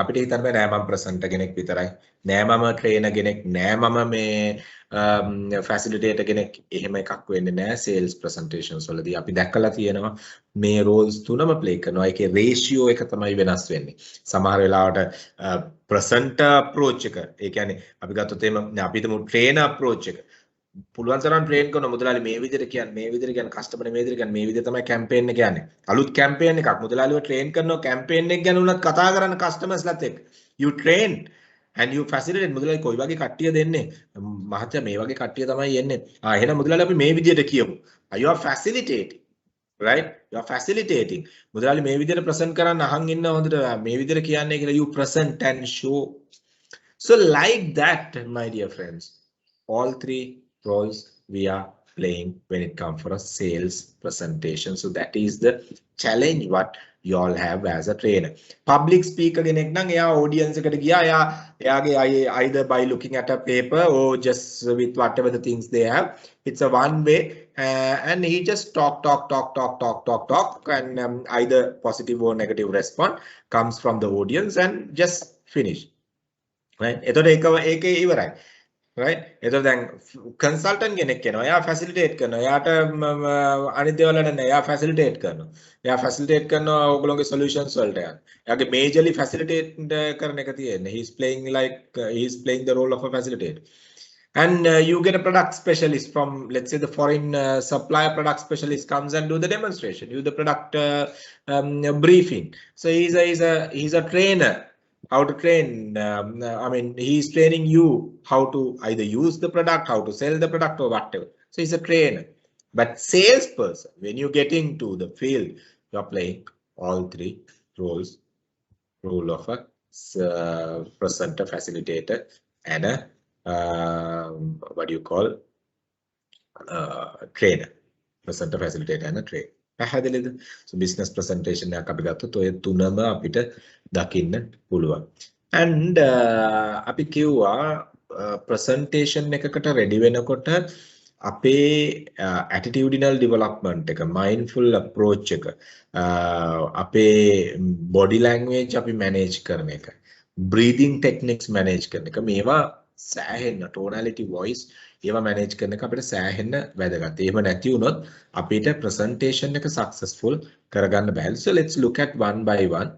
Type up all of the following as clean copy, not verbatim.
අපිට හිතන්න බෑ නෑ මම ප්‍රසන්ටර් කෙනෙක් විතරයි. නෑ මම ට්‍රේනර් කෙනෙක්, නෑ මම මේ ෆැසිලිටේටර් කෙනෙක්. එහෙම එකක් වෙන්නේ නෑ සේල්ස් ප්‍රසන්ටේෂන්ස් වලදී. අපි දැක්කලා තියෙනවා මේ රෝල්ස් තුනම ප්ලේ කරනවා. ඒකේ රේෂියෝ එක තමයි වෙනස් වෙන්නේ. සමහර වෙලාවට ප්‍රසන්ටර් අප්‍රෝච් එක, ඒ කියන්නේ අපි ගත්තොත් එහෙම අපි හිතමු ට්‍රේනර් අප්‍රෝච් එක පුළුවන් තරම් ට්‍රේන් කරන මුදලාලි මේ විදිහට කියන්නේ, මේ විදිහට කියන්නේ, කස්ටමර් මේ විදිහට කියන්නේ, මේ විදිහ තමයි කැම්පේන් එක යන්නේ. අලුත් කැම්පේන් එකක් මුදලාලිව ට්‍රේන් කරනවා කැම්පේන් එක ගැන උනත් කතා කරන්න කස්ටමර්ස්ලාත් එක්ක. You train and you facilitate. මුදලාලි කොයි වගේ කට්ටිය දෙන්නේ? මහත්තයා මේ වගේ කට්ටිය තමයි එන්නේ. එහෙනම් මුදලාලි අපි මේ විදිහට කියමු. You are facilitating. Right? You are facilitating. මුදලාලි මේ විදිහට ප්‍රසන්ට් කරන්න අහන් ඉන්න හොඳට මේ විදිහට කියන්නේ කියලා you present and show. So like that, my dear friends, all three roles we are playing when it comes for a sales presentation. So that is the challenge what you all have as a trainer. Public speaker කෙනෙක් නම් එයා audience එකට ගියා එයාගේ either by looking at a paper or just with whatever the things they have. It's a one way and he just talk and either positive or negative response comes from the audience and just finish. Right? එතකොට ඒක ඉවරයි. Right? එතකොට දැන් consultant කෙනෙක් එනවා. එයා facilitate කරනවා. එයාට අනිත් දේවල් නැහැ. එයා facilitate කරනවා. එයා facilitate කරනවා ඔයගොල්ලෝගේ solutions වලට යන්න. එයාගේ majorly facilitate කරන එක තියෙන්නේ. He's playing the role of a facilitator. And you get a product specialist from, let's say, the foreign supplier product specialist comes and do the demonstration, do the product briefing. So he's a trainer. How to train, I mean, he's training you how to either use the product, how to sell the product or whatever. So he's a trainer. But salesperson, when you get into the field, you're playing all three roles. Role of a presenter, facilitator, and a what do you call trainer. Presenter, facilitator, and a trainer. පැහැදිලිද? So business presentation එකක් අපි ගත්තොත් ඔය තුනම අපිට දකින්න පුළුවන්. And අපි කිව්වා presentation එකකට ready වෙනකොට අපේ attitudinal development එක, mindful approach එක, අපේ body language අපි manage කරන එක, breathing techniques manage කරන එක, මේවා සෑහෙන්න tonality voice ඒවා manage කරන එක අපිට සෑහෙන්න වැදගත්. එහෙම නැති වුණොත් අපිට presentation එක successful කරගන්න බෑ. So let's look at one by one.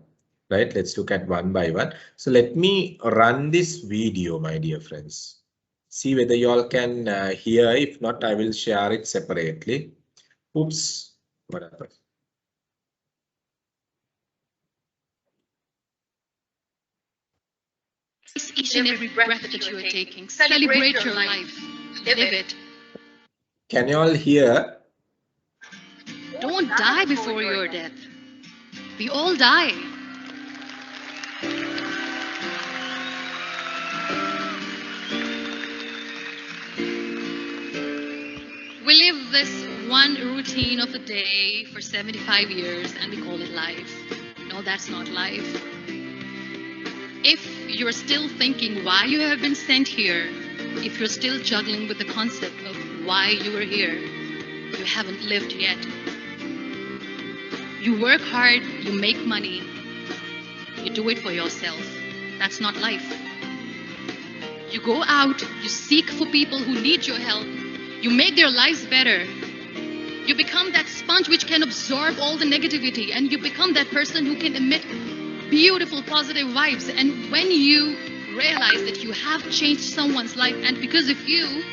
Right? Let's look at one by one. So let me run this video, my dear friends. See whether you all can hear. If not, I will share it separately. Oops, what happened? Each and every breath that you are taking. Celebrate your life. Live it. Can you all hear? Don't die before your death. We all die. We live this one routine of a day for 75 years and we call it life. No, that's not life. If you're still thinking why you have been sent here, if you're still juggling with the concept of why you are here, you haven't lived yet. You work hard, you make money, you do it for yourself. That's not life. You go out, you seek for people who need your help, you make their lives better. You become that sponge which can absorb all the negativity, and you become that person who can emit beautiful positive vibes. And when you realize that you have changed someone's life and because of you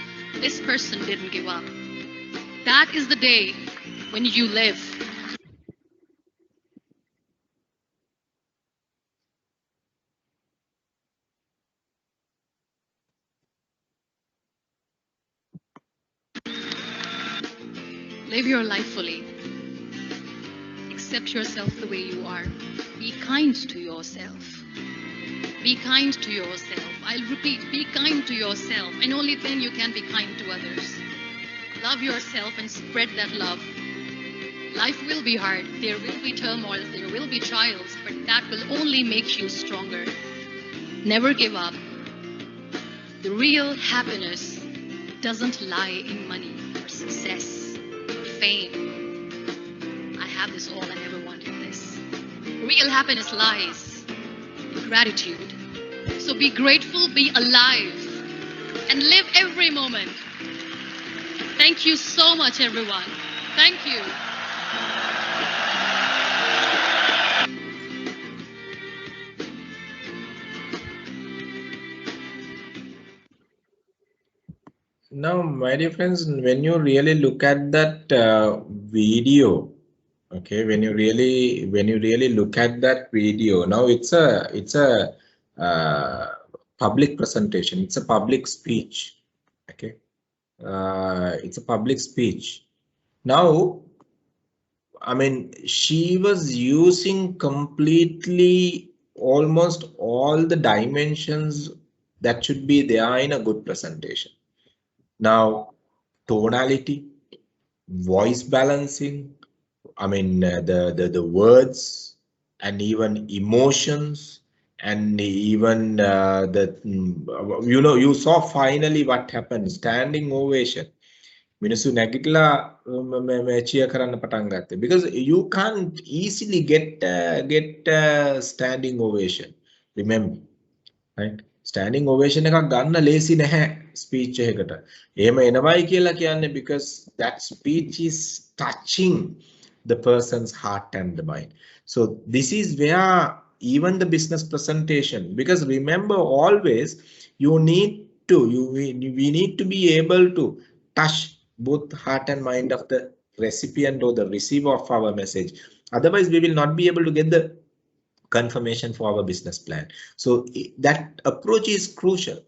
this person didn't give up, that is the day when you live. Live your life fully. Accept yourself the way you are. Be kind to yourself. Be kind to yourself. I'll repeat, be kind to yourself, and only then you can be kind to others. Love yourself and spread that love. Life will be hard. There will be turmoil. There will be trials, but that will only make you stronger. Never give up. The real happiness doesn't lie in money or success or fame. I have this all, I never wanted this. Real happiness lies in gratitude. So be grateful, be alive, and live every moment. Thank you so much, everyone. Thank you. Now, my dear friends, when you really look at that video, okay, when you really look at that video, now it's a public presentation. It's a public speech. Okay, it's a public speech. Now, I mean, she was using completely almost all the dimensions that should be there in a good presentation. Now, tonality, voice balancing, I mean, the words and even emotions and even you saw finally what happened, standing ovation. මිනිස්සු නැගිටලා cheer කරන්න පටන් ගත්තා because you can't easily get standing ovation, remember, right? Standing ovation එකක් ගන්න ලේසි නැහැ speech එකකට. එහෙම එනවයි කියලා කියන්නේ because that speech is touching the person's heart and the mind. So this is where even the business presentation, because remember always we need to be able to touch both heart and mind of the recipient or the receiver of our message. Otherwise, we will not be able to get the confirmation for our business plan. So that approach is crucial.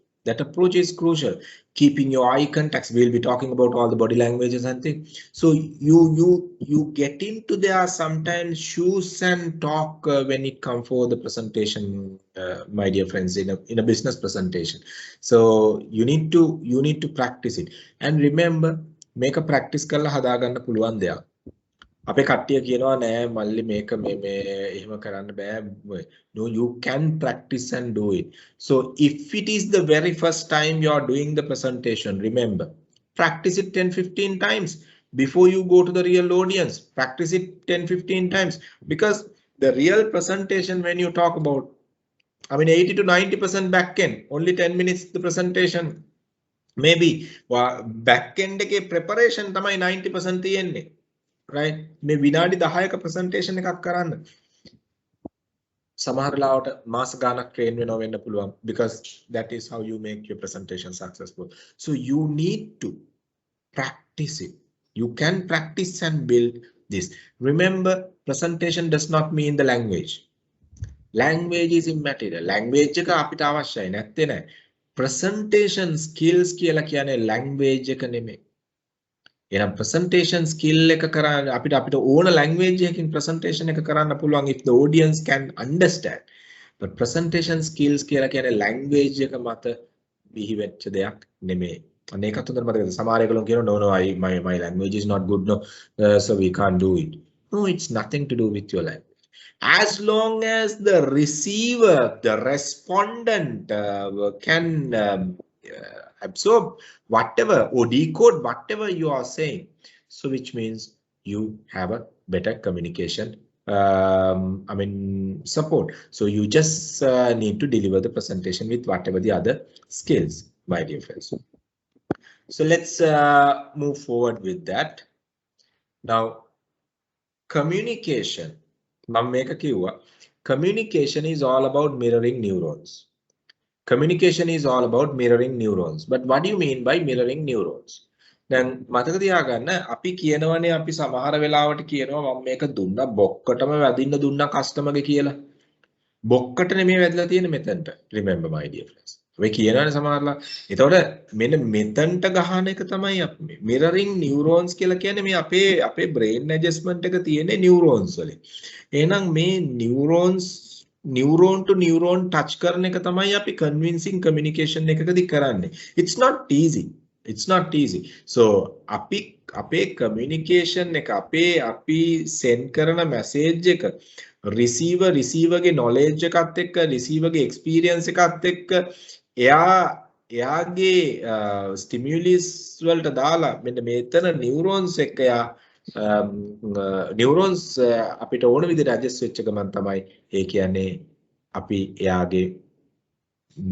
Keeping your eye contacts. We'll be talking about all the body languages and things. So you get into their sometimes shoes and talk when it comes for the presentation, my dear friends, in a business presentation. So you need to practice it. And remember, make a practice කරලා හදාගන්න පුළුවන් දෙයක්. අපේ කට්ටිය කියනවා නෑ මල්ලි මේක මේ එහෙම කරන්න බෑ. No, you can practice and do it. So if it is the very first time you are doing the presentation, remember, practice it 10-15 times before you go to the real audience. Practice it 10-15 times, because the real presentation, when you talk about, I mean, 80 to 90% back end, only 10 minutes the presentation. Maybe back end එකේ preparation තමයි 90% තියෙන්නේ. Right? මේ විනාඩි 10ක presentation එකක් කරන්න සමහර ලාවට මාස ගාණක් train වෙනව වෙන්න පුළුවන්, because that is how you make your presentation successful. So you need to practice it. You can practice and build this. Remember, presentation does not mean the language. Language is immaterial. Language එක අපිට අවශ්‍යයි නැත්තේ නෑ. Presentation skills කියලා කියන්නේ language එක නෙමෙයි. එහෙනම් presentation skill එක කරන්න අපිට ඕන language එකකින් presentation එක කරන්න පුළුවන් if the audience can understand. But presentation skills කියලා කියන්නේ language එක මත බිහි වෙච්ච දෙයක් නෙමෙයි. අනේකත් හොඳට මතකද? සමහර එකලොන් කියනවා no my language is not good, no, so we can't do it. No, it's nothing to do with your language. As long as the receiver, the respondent can absorb whatever or decode whatever you are saying, so which means you have a better communication support. So you just need to deliver the presentation with whatever the other skills, my dear friends. So let's move forward with that. Now, communication. Communication is all about mirroring neurons. Communication is all about mirroring neurons. But what do you mean by mirroring neurons? දැන් මතක තියාගන්න අපි කියනවනේ අපි සමහර වෙලාවට කියනවා මම මේක දුන්නා බොක්කටම වැදින්න දුන්නා කස්ටමර්ගේ කියලා. බොක්කට නෙමෙයි වැදලා තියෙන්නේ මෙතනට. Remember, my dear friends. අපි කියනවනේ සමහරලා. එතකොට මෙන්න මෙතනට ගහන එක තමයි අපි mirroring neurons කියලා කියන්නේ මේ අපේ brain adjustment එක තියෙන්නේ neurons වලින්. එහෙනම් මේ neurons neuron to neuron touch කරන එක තමයි අපි convincing communication එකකදී කරන්නේ. It's not easy. So අපේ communication එක අපි send කරන message එක receiver ගේ knowledge එකත් එක්ක receiver ගේ experience එකත් එක්ක එයාගේ stimulus වලට දාලා මෙන්න මෙතන neurons එක neurons අපිට ඕන විදිහට adjust වෙච්ච ගමන් තමයි ඒ කියන්නේ අපි එයාගේ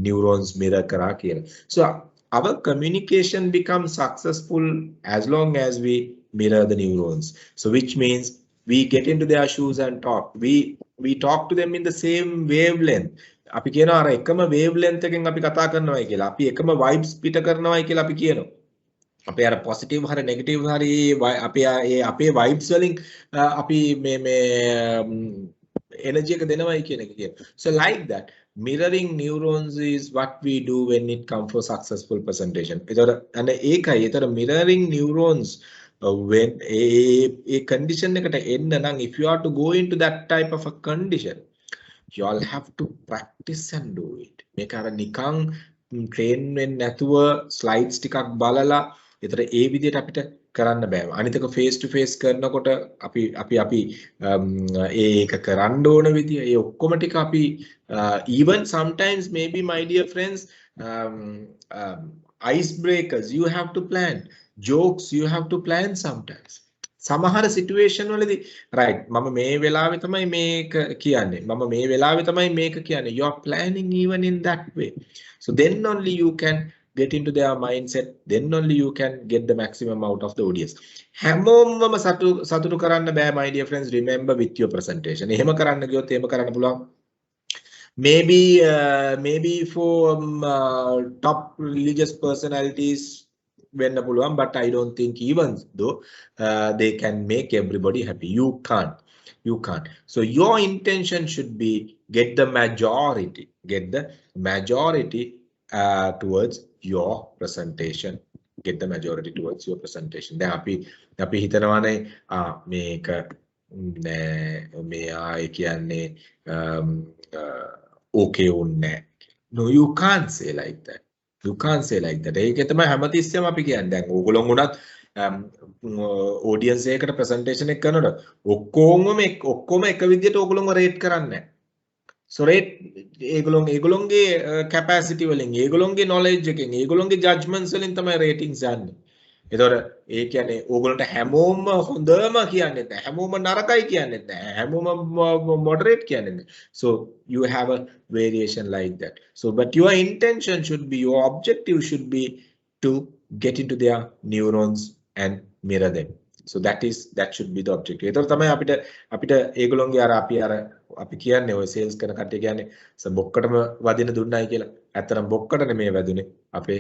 neurons mirror කරා කියලා. So our communication becomes successful as long as we mirror the neurons. So which means we get into their shoes and talk. We talk to them in the same wavelength. අපි කියනවා අර එකම wavelength එකෙන් අපි කතා කරනවායි කියලා. අපි එකම vibes පිට කරනවායි කියලා අපි කියනවා. අපේ අර positive හරි negative හරි අපි අපේ vibes වලින් අපි මේ energy එක දෙනවයි කියන එක කියන. So like that mirroring neurons is what we do when it comes for successful presentation. ඒතර අන්න ඒකයි. ඒතර mirroring neurons when a condition එකට එන්න නම් if you are to go into that type of a condition you all have to practice and do it. මේක අර නිකන් train වෙන්නේ නැතුව slides ටිකක් බලලා ඒතර ඒ විදිහට අපිට කරන්න බෑ. අනිතක face to face කරනකොට අපි ඒක කරන්න ඕන විදිය ඒ ඔක්කොම ටික අපි even sometimes maybe my dear friends icebreakers you have to plan, jokes you have to plan sometimes. සමහර සිටුේෂන් වලදී right මම මේ වෙලාවේ තමයි මේක කියන්නේ මම මේ වෙලාවේ තමයි මේක කියන්නේ you are planning even in that way. So then only you can get into their mindset, then only you can get the maximum out of the audience. හැමෝමම සතුටු කරන්න බෑ my dear friends. Remember with your presentation එහෙම කරන්න ගියොත් එහෙම කරන්න පුළුවන්. Maybe for top religious personalities වෙන්න පුළුවන්, but I don't think even though they can make everybody happy. You can't. So your intention should be get the majority towards your presentation. Get the majority towards your presentation. දැන් අපි හිතනවානේ මේක මෙයා කියන්නේ okay උන්නේ. No, you can't say like that. You can't say like that. ඒක තමයි හැමතිස්සෙම අපි කියන්නේ. දැන් ඕගොල්ලෝ උනත් audience එකකට presentation එක කරනකොට ඔක්කොම එක විදිහට ඕගොල්ලෝව rate කරන්නේ නැහැ. So rate ඒගොල්ලෝගේ capacity වලින්, ඒගොල්ලෝගේ knowledge එකෙන්, ඒගොල්ලෝගේ judgments වලින් තමයි ratings යන්නේ. ඒතකොට ඒ කියන්නේ ඕගොල්ලන්ට හැමෝම හොඳම කියන්නේ නැහැ. හැමෝම නරකයි කියන්නේ නැහැ. හැමෝම moderate කියන්නේ නැහැ. So you have a variation like that. So but your intention should be, your objective should be to get into their neurons and mirror them. So that should be the objective. ඒතකොට තමයි අපිට ඒගොල්ලන්ගේ අපි කියන්නේ ඔය sales කරන කට්ටිය කියන්නේ බොක්කටම වදින දුන්නයි කියලා. ඇත්තටම බොක්කට නෙමෙයි වැදුනේ. අපේ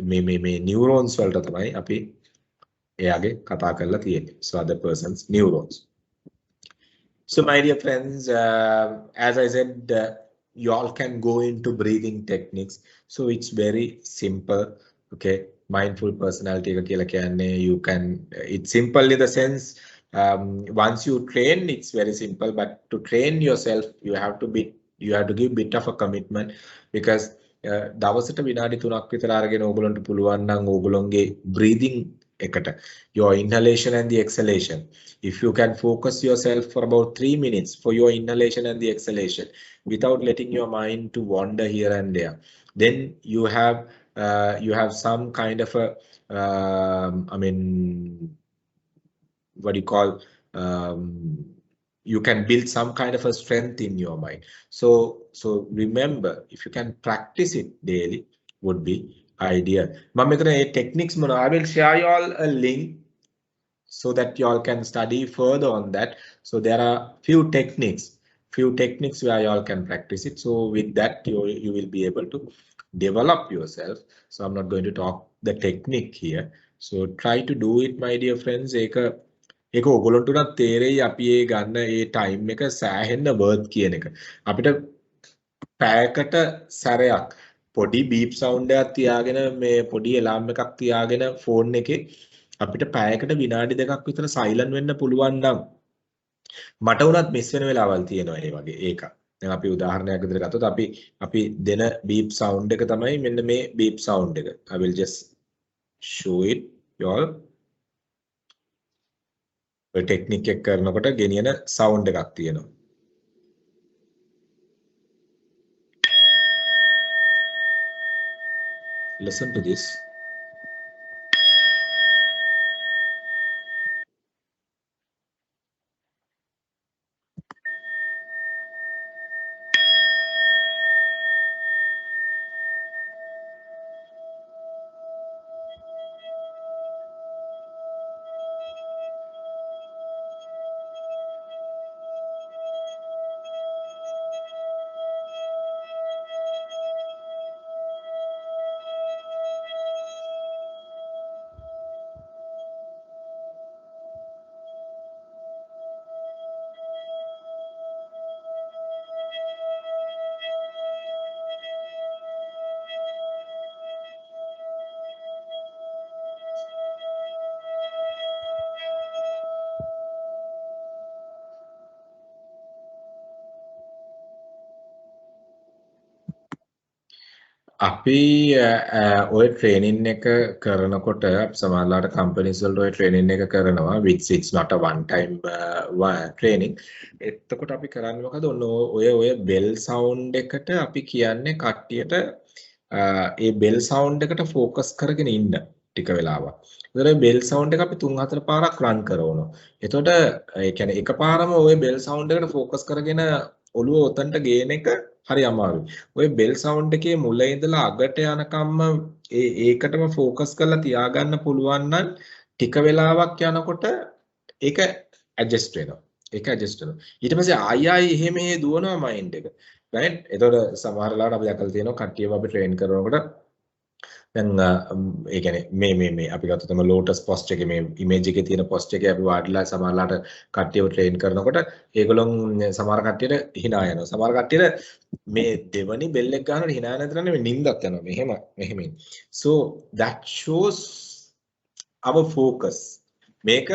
මේ neurons වලට තමයි අපි එයාගේ කතා කරලා තියෙන්නේ. So other person's neurons. So my dear friends, as I said, you all can go into breathing techniques. So it's very simple. Okay, mindful personality එක කියලා කියන්නේ you can, it's simple in the sense once you train it's very simple, but to train yourself you have to give bit of a commitment, because දවසට විනාඩි 3ක් විතර අරගෙන ඕගොල්ලන්ට පුළුවන් නම් ඕගොල්ලන්ගේ breathing එකට your inhalation and the exhalation, if you can focus yourself for about 3 minutes for your inhalation and the exhalation without letting your mind to wander here and there, then you have some kind of a what do you call, you can build some kind of a strength in your mind. So remember, if you can practice it daily would be ideal. මම මෙතන මේ techniques මොනවා, I will share you all a link so that you all can study further on that. So there are few techniques where you all can practice it. So with that you will be able to develop yourself. So I'm not going to talk the technique here. So try to do it my dear friends. ඒක ඕගොල්ලන්ට උනත් තේරෙයි අපි ඒ ගන්න ඒ time එක සෑහෙන්න worth කියන එක. අපිට පැයකට සැරයක් පොඩි බීප් සවුන්ඩ් එකක් තියාගෙන මේ පොඩි එලාම් එකක් තියාගෙන ෆෝන් එකේ අපිට පැයකට විනාඩි 2ක් විතර සයිලන්ට් වෙන්න පුළුවන් නම් මට උනත් මිස් වෙන වෙලාවල් තියෙනවා ඒ වගේ ඒක. දැන් අපි උදාහරණයක් විදිහට ගත්තොත් අපි දෙන බීප් සවුන්ඩ් එක තමයි මෙන්න මේ බීප් සවුන්ඩ් එක. I will just show it you all. ඔය ටෙක්නික් එක කරනකොට ගෙනියන සවුන්ඩ් එකක් තියෙනවා. Listen to this. අපි ඔය ට්‍රේනින් එක කරනකොට සමහරලාට කම්පනීස් වලට ඔය ට්‍රේනින් එක කරනවා which it's not a one time training. එතකොට අපි කරන්නේ මොකද? ඔය බෙල් සවුන්ඩ් එකට අපි කියන්නේ කට්ටියට ඒ බෙල් සවුන්ඩ් එකට ફોකස් කරගෙන ඉන්න ටික වෙලාවක්. ඒතර බෙල් සවුන්ඩ් එක අපි 3-4 පාරක් රන් කරනවා. එතකොට ඒ කියන්නේ එකපාරම ওই බෙල් සවුන්ඩ් එකට ફોකස් කරගෙන ඔළුව උතන්ට ගේන එක හරි අමාරුයි. ඔය බෙල් සවුන්ඩ් එකේ මුල ඉඳලා අගට යනකම්ම ඒකටම ફોකස් කරලා තියාගන්න පුළුවන් නම් ටික වෙලාවක් යනකොට ඒක ඇඩ්ජස්ට් වෙනවා. ඒක ඇඩ්ජස්ට් වෙනවා. ඊට පස්සේ ආයි එහෙම දුවනවා මයින්ඩ් එක. right? එතකොට සමහර ලාට අපි දැකලා තියෙනවා කට්ටියව අපි ට්‍රේන් කරනකොට දැන් ඒ කියන්නේ මේ අපි ගත්තොත් තමයි ලෝටස් පොස්ට් එකේ මේ ඉමේජ් එකේ තියෙන පොස්ට් එකේ අපි වාඩිලා සමහරලාට කට්ටියව ට්‍රේන් කරනකොට ඒගොල්ලොන් සමහර කට්ටියට hina යනවා. සමහර කට්ටියට මේ දෙවනි බෙල් එක ගන්නකොට hina නැතර නෙමෙයි නිින්දක් යනවා. මෙහෙම. So that shows our focus. මේක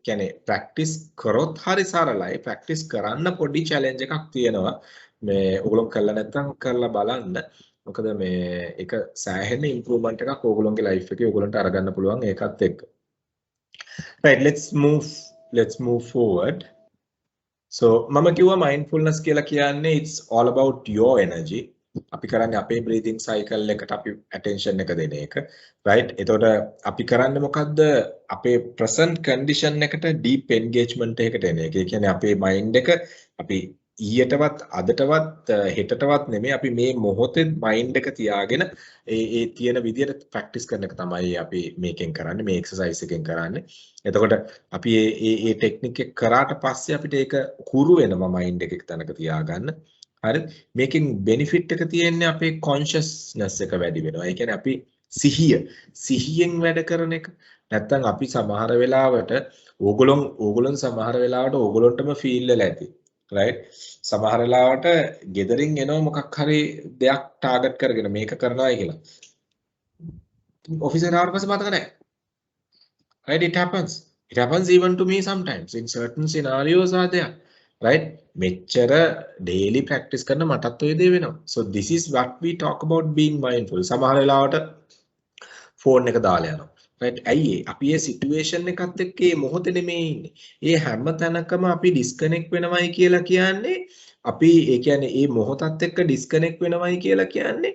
කියන්නේ ප්‍රැක්ටිස් කරොත් හරි සරලයි. ප්‍රැක්ටිස් කරන්න පොඩි චැලෙන්ජ් එකක් තියෙනවා. මේ ඔයගොල්ලෝ කරලා නැත්නම් කරලා බලන්න. මොකද මේ එක සෑහෙන ඉම්ප්‍රූව්මන්ට් එකක් ඕගොල්ලෝගේ ලයිෆ් එකේ ඕගොල්ලන්ට අරගන්න පුළුවන් ඒකත් එක්ක. Right, let's move forward. So මම කිව්වා mindfulness කියලා කියන්නේ it's all about your energy. අපි කරන්නේ අපේ breathing cycle එකට අපි attention එක දෙන එක. Right? එතකොට අපි කරන්නේ මොකද්ද? අපේ present condition එකට deep engagement එකකට එන එක. ඒ කියන්නේ අපේ mind එක අපි ඊයටවත් අදටවත් හෙටටවත් නෙමෙයි අපි මේ මොහොතේ මයින්ඩ් එක තියාගෙන ඒ තියෙන විදියට ප්‍රැක්ටිස් කරන එක තමයි අපි මේකෙන් කරන්නේ මේ එක්සර්සයිස් එකෙන් කරන්නේ. එතකොට අපි මේ ටෙක්නික් එක කරාට පස්සේ අපිට ඒක හුරු වෙනවා මයින්ඩ් එක තැනක තියාගන්න. හරි? මේකෙන් බෙනිෆිට් එක තියෙන්නේ අපේ කොන්ෂස්නස් එක වැඩි වෙනවා. ඒ කියන්නේ අපි සිහියෙන් වැඩ කරන එක. නැත්තම් අපි සමහර වෙලාවට ඕගොල්ලොන් සමහර වෙලාවට ඕගොල්ලොන්ටම ෆීල් වෙලා ඇති. right සමහර වෙලාවට ගෙදරින් එනවා මොකක් හරි දෙයක් ටාගට් කරගෙන මේක කරනවායි කියලා ඔෆිස් එකට ආවට පස්සේ මතක නැහැ right it happens even to me sometimes in certain scenarios are there right මෙච්චර daily practice කරන මටත් ඔය දේ වෙනවා so this is what we talk about being mindful සමහර වෙලාවට ෆෝන් එක දාලා යනවා right ඇයි අපි මේ සිටුේෂන් එකත් එක්ක මේ මොහොතේ නෙමෙයි ඉන්නේ. ඒ හැම තැනකම අපි ඩිස්කනෙක්ට් වෙනවයි කියලා කියන්නේ අපි ඒ කියන්නේ මේ මොහොතත් එක්ක ඩිස්කනෙක්ට් වෙනවයි කියලා කියන්නේ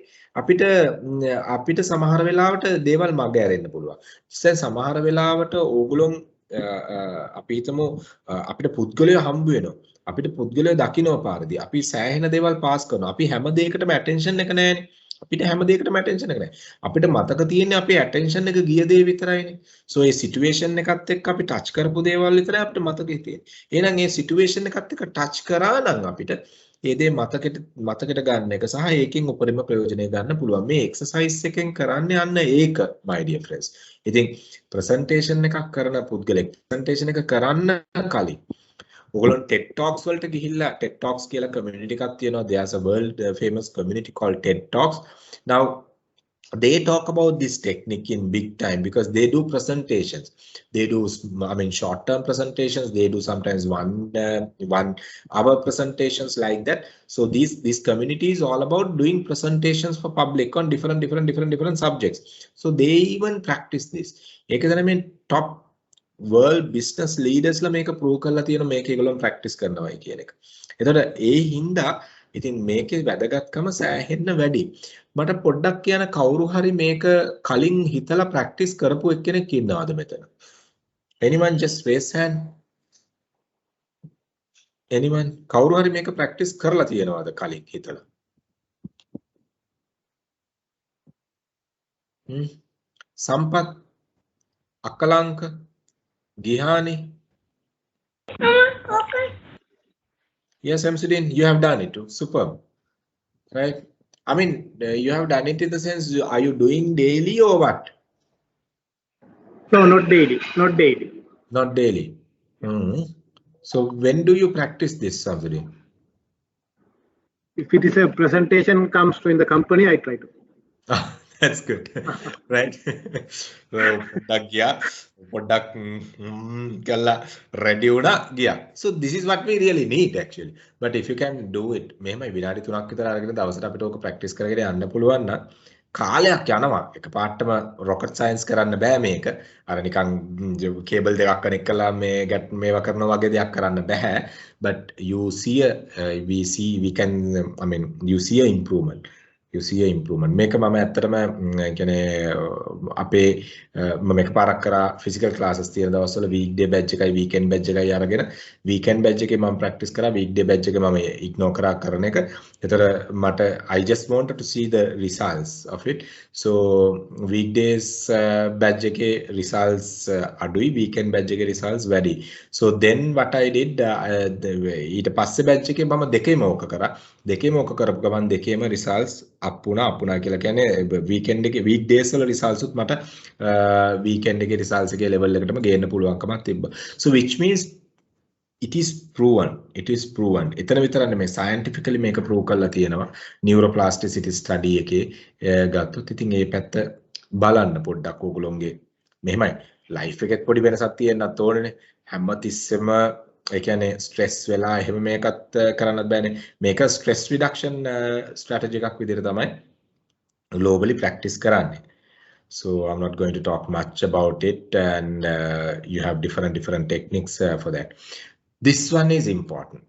අපිට සමහර වෙලාවට දේවල් මග ඇරෙන්න පුළුවන්. ඉතින් සමහර වෙලාවට ඕගොල්ලෝ අපි හිතමු අපිට පුද්ගලයෝ හම්බ වෙනවා. අපිට පුද්ගලයෝ දකින්න පාරදී අපි සෑහෙන දේවල් පාස් කරනවා. අපි හැම දෙයකටම ඇටෙන්ෂන් එක නැහැනේ. අපිට හැම දෙයකටම ඇටෙන්ෂන් එක නැහැ. අපිට මතක තියෙන්නේ අපේ ඇටෙන්ෂන් එක ගිය දේ විතරයිනේ. සෝ ඒ සිටුේෂන් එකත් එක්ක අපි ටච් කරපු දේවල් විතරයි අපිට මතකේ තියෙන්නේ. එහෙනම් ඒ සිටුේෂන් එකත් එක්ක ටච් කරා නම් අපිට ඒ දේ මතකෙට ගන්න එක සහ ඒකෙන් උපරිම ප්‍රයෝජනය ගන්න පුළුවන්. මේ එක්සර්සයිස් එකෙන් කරන්නේ අන්න ඒක my dear friends. ඉතින් ප්‍රසන්ටේෂන් එකක් කරන පුද්ගලෙක් ප්‍රසන්ටේෂන් එක කරන්න කලින් ඔයගොල්ලෝ TED Talks වලට ගිහිල්ලා TED Talks කියලා community එකක් තියෙනවා. There's a world famous community called TED Talks. Now they talk about this technique in big time because they do presentations. They do short-term presentations. They do sometimes one hour presentations like that. So this community is all about doing presentations for public on different subjects. So they even practice this. ඒකද මේ top world business leaders ලා මේක prove කරලා තියෙන මේක ඒගොල්ලෝ practice කරනවායි කියන එක. එතකොට ඒ හින්දා ඉතින් මේකේ වැදගත්කම සෑහෙන්න වැඩි. මට පොඩ්ඩක් කියන කවුරු හරි මේක කලින් හිතලා ප්‍රැක්ටිස් කරපු එක්කෙනෙක් ඉන්නවද මෙතන? Anyone just raise hand? Anyone? කවුරු හරි මේක ප්‍රැක්ටිස් කරලා තියෙනවද කලින් හිතලා? සම්පත් Akalanka Gihani. Yes, Amsudin, you have done it too. Superb. Right? I mean, you have done it in the sense, are you doing daily or what? No, not daily. Not daily. Not daily. So when do you practice this, Amsudin? If it is a presentation comes to in the company, I try to. That's good. Right? So පොඩ්ඩක් ගියා. පොඩ්ඩක් කළා ready වුණා ගියා. So this is what we really need actually. But if you can do it මෙහෙමයි විනාඩි 3ක් විතර අරගෙන දවසට අපිට ඕක ප්‍රැක්ටිස් කරගෙන යන්න පුළුවන් නම් කාලයක් යනවා. එකපාරටම rocket science කරන්න බෑ මේක. අර නිකන් කේබල් දෙකක් කනෙක්ට් කරලා මේවා කරනවා වගේ දෙයක් කරන්න බෑ. But you see we can I mean you see a improvement. You see a improvement. මේක මම ඇත්තටම කියන්නේ අපේ මම එකපාරක් කරා physical classes තියෙන දවස්වල weekday batch එකයි weekend batch එකයි අරගෙන weekend batch එකේ මම practice කරා weekday batch එකේ මම ignore කරා කරන එක. ඒතර මට I just wanted to see the results of it. So weekdays batch එකේ results අඩුයි weekend batch එකේ results වැඩි. So then what I did ඊට පස්සේ batch එකේ මම දෙකේම ඕක කරා. දෙකේම ඕක කරපු ගමන් දෙකේම results up වුණා කියලා කියන්නේ weekend එකේ weekdays වල results උත් මට weekend එකේ results එකේ level එකටම ගේන්න පුළුවන්කමක් තිබ්බා. So which means it is proven. එතන විතරක් නෙමෙයි scientifically මේක prove කරලා තියෙනවා neuroplasticity study එකේ ගත්තොත්. ඉතින් මේ පැත්ත බලන්න පොඩ්ඩක් ඕගොල්ලෝගේ මෙහෙමයි life එකෙත් පොඩි වෙනසක් තියෙන්නත් ඕනනේ. හැමතිස්සෙම ඒ කියන්නේ ස්ට්‍රෙස් වෙලා එහෙම මේකත් කරන්නත් බෑනේ. මේක ස්ට්‍රෙස් රිඩක්ෂන් ස්ට්‍රැටජි එකක් විදිහට තමයි globally practice කරන්නේ. So I'm not going to talk much about it, and you have different techniques for that. This one is important.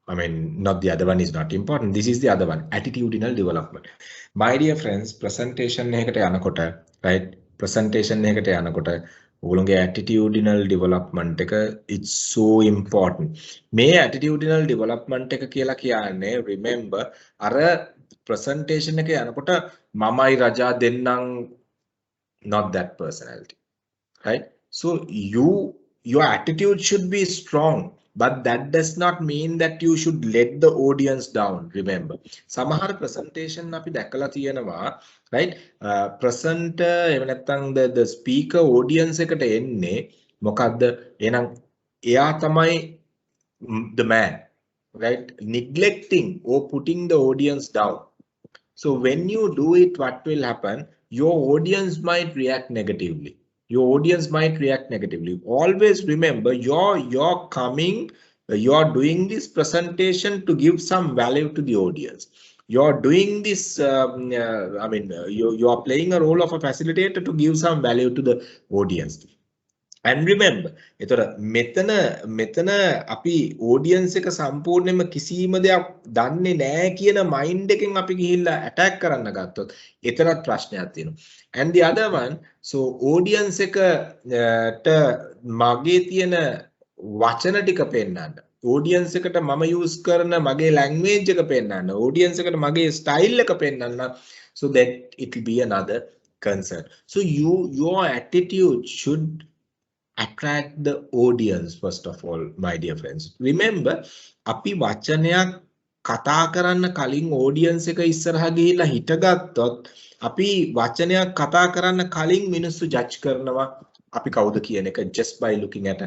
I mean, not the other one is not important. This is the other one, attitudinal development. My dear friends, presentation එකට යනකොට, right? Presentation එකට යනකොට ඔයගොල්ලෝගේ attitudinal development එක it's so important. මේ attitudinal development එක කියලා කියන්නේ remember අර presentation එක යනකොට මමයි රජා දෙන්නම් not that personality, right? So your attitude should be strong, but that does not mean that you should let the audience down. Remember, සමහර presentation අපි දැකලා තියෙනවා, right? Presenter එහෙම නැත්නම් the speaker audience එකට එන්නේ මොකද්ද? එහෙනම් එයා තමයි the man, right? Neglecting or putting the audience down. So when you do it, what will happen? Your audience might react negatively. Always remember, you're coming, you're doing this presentation to give some value to the audience. You're doing this, you're playing a role of a facilitator to give some value to the audience. And remember, එතකොට මෙතන අපි audience එක සම්පූර්ණයෙන්ම කිසිම දෙයක් දන්නේ නැහැ කියන mind එකෙන් අපි ගිහිල්ලා attack කරන්න ගත්තොත් එතරම් ප්‍රශ්නයක් තියෙනවා. And the other one, so audience එකට මගේ තියෙන වචන ටික පෙන්නන්න. audience එකට මම use කරන මගේ language එක පෙන්නන්න. audience එකට මගේ style එක පෙන්නන්න. So that it will be another concern. So your attitude should attract the audience first of all, my dear friends. Remember, අපි වචනයක් කතා කරන්න කලින් audience එක ඉස්සරහා ගිහිල්ලා හිටගත්තොත් අපි වචනයක් කතා කරන්න කලින් මිනිස්සු judge කරනවා අපි කවුද කියන එක just by looking at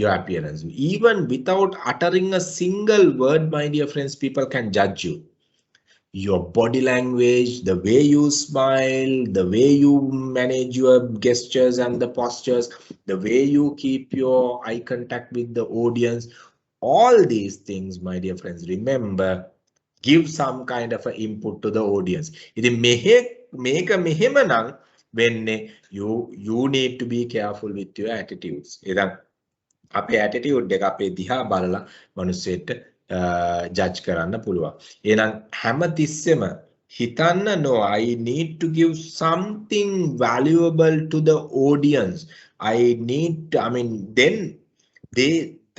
your appearance. Even without uttering a single word, my dear friends, people can judge you. Your body language, the way you smile, the way you manage your gestures and the postures, the way you keep your eye contact with the audience, all these things, my dear friends, remember, give some kind of an input to the audience. ඉතින් මේක මෙහෙම නම් වෙන්නේ you need to be careful with your attitudes. ඉතින් අපේ attitude එක අපේ දිහා බලලා මිනිස්සෙට judge කරන්න පුළුවන්. එහෙනම් හැමතිස්සෙම හිතන්න no, I need to give something valuable to the audience. Then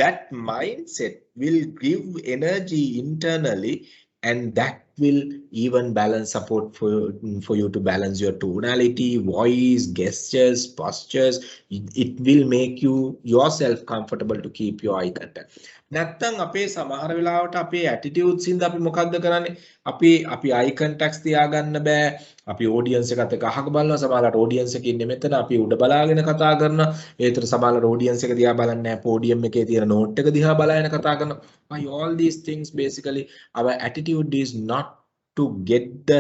that mindset will give energy internally, and that will even balance support for you to balance your tonality, voice, gestures, postures. It will make you yourself comfortable to keep your eye contact. නැත්තම් අපේ සමහර වෙලාවට අපේ attitudes ඉඳ අපි මොකද්ද කරන්නේ? අපි eye contacts තියාගන්න බෑ. අපි audience එකත් එක්ක අහක බලනවා. සමහරවිට audience එකේ ඉන්නේ මෙතන අපි උඩ බලාගෙන කතා කරනවා. ඒතර සමහරවිට audience එක දිහා බලන්නේ නැහැ. podium එකේ තියෙන note එක දිහා බලාගෙන කතා කරනවා. All these things basically our attitude is not to get the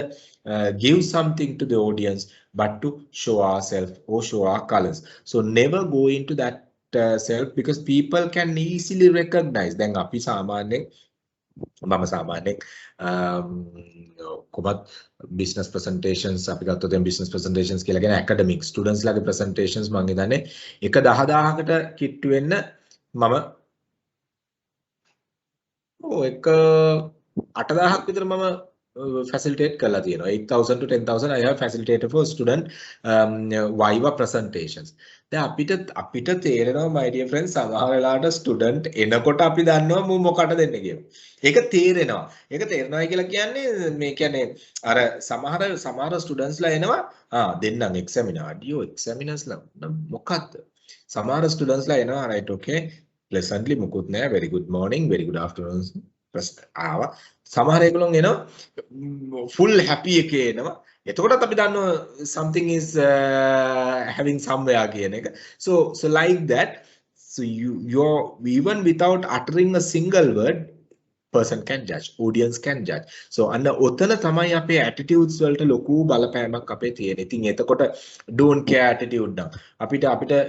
give something to the audience, but to show ourselves or show our colors. So never go into that self, because people can easily recognize. Then api samane mama samane කොමත් business presentations අපි ගත්තොත් දැන් business presentations කියලා කියන academic students ලාගේ presentations මම හිතන්නේ එක 10000කට කිට්ටු වෙන්න මම එක 8000ක් විතර මම facilitate කරලා තියෙනවා. 8000 to 10000 I have facilitated for student viva presentations. දැන් අපිට තේරෙනවා my dear friends, සමහර වෙලාවට student එනකොට අපි දන්නවා මු මොකටද දෙන්නේ කියලා. ඒක තේරෙනවා කියලා කියන්නේ මේ කියන්නේ අර සමහර students ලා එනවා දෙන්නම් examiner අඩියෝ examiners ලා මොකක්ද සමහර students ලා එනවා right okay pleasantly මුකුත් නෑ very good morning very good afternoon ආවා සමහර ඒගොල්ලෝ එනවා full happy එකේ එනවා එතකොටත් අපි දන්නවා something is having somewhere කියන එක so like that. So you're even without uttering a single word, person can judge, audience can judge. So අන්න ඔතන තමයි අපේ attitudes වලට ලොකු බලපෑමක් අපේ තියෙන. ඉතින් එතකොට don't care attitude නම් අපිට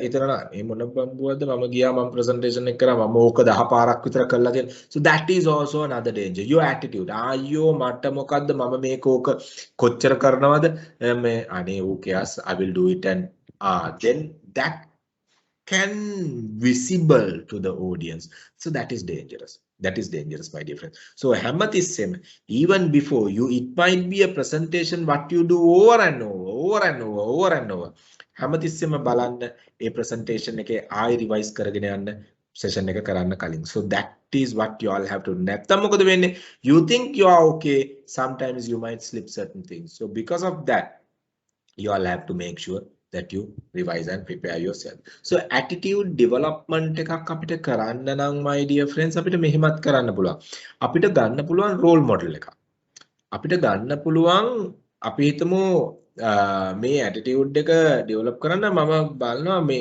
එතන මේ මොන බම්බුවක්ද මම ගියා මම presentation එක කරා මම ඕක 10 පාරක් විතර කරලා තියෙනවා. So that is also another danger. Your attitude. අයියෝ මට මොකද්ද මම මේක ඕක කොච්චර කරනවද මේ අනේ ඕකයස් I will do it and then that can visible to the audience. So that is dangerous. That is dangerous, my dear friend. So හැමතිස්සෙම even before you, it might be a presentation what you do over and over. හැමතිස්සෙම බලන්න ඒ presentation එකේ ආයි revise කරගෙන යන්න session එක කරන්න කලින්. So that is what you all have to. නැත්තම් මොකද වෙන්නේ? You think you are okay, sometimes you might slip certain things. So because of that, you all have to make sure that you revise and prepare yourself. So attitude development එකක් අපිට කරන්න නම් my dear friends අපිට මෙහෙමත් කරන්න පුළුවන්. අපිට ගන්න පුළුවන් role model එකක්. අපිට ගන්න පුළුවන් අපි හිතමු මේ attitude එක develop කරන්න මම බලනවා මේ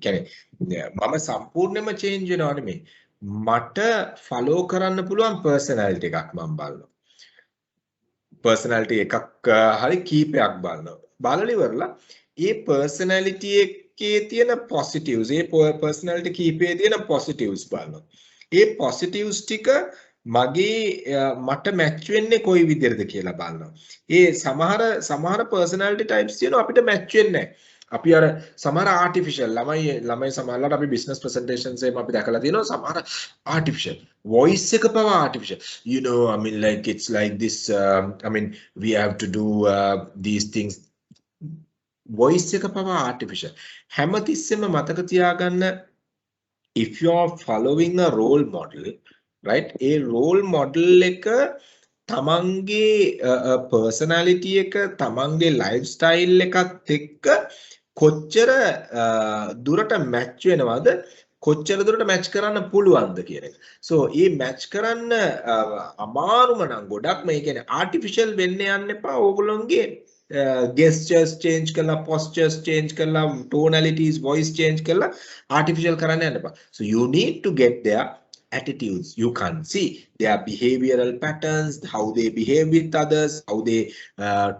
කියන්නේ මම සම්පූර්ණයෙන්ම change වෙනව නෙමෙයි. මට follow කරන්න පුළුවන් personality එකක් මම බලනවා. personality එකක් හරි කීපයක් බලනවා. බලලා ඉවරලා ඒ personality එකේ තියෙන positives ඒ personality කීපේ තියෙන positives බලනවා. ඒ positives ටික මගේ මට match වෙන්නේ කොයි විදිහටද කියලා බලනවා. ඒ සමහර personality types තියෙනවා අපිට match වෙන්නේ නැහැ. අපි අර සමහර artificial ළමයි සමහරලාට අපි business presentations එකම අපි දැකලා තියෙනවා සමහර artificial voice එක පවා artificial, you know, I mean like it's like this I mean we have to do these things, voice එක පවා artificial. හැමතිස්සෙම මතක තියාගන්න, if you are following a role model, right, A role model එක තමන්ගේ personality එක තමන්ගේ lifestyle එකත් එක්ක කොච්චර දුරට match වෙනවද, කොච්චර දුරට match කරන්න පුළුවන්ද කියන එක. So මේ match කරන්න අමාරුම නම් ගොඩක්ම ඒ කියන්නේ artificial වෙන්න යන්න එපා. ඕගොල්ලෝගේ gestures change කරලා, postures change කරලා, tonalities, voice change කරලා artificial කරන්න යන්න එපා. So you need to get their attitudes. You can see their behavioral patterns, how they behave with others, how they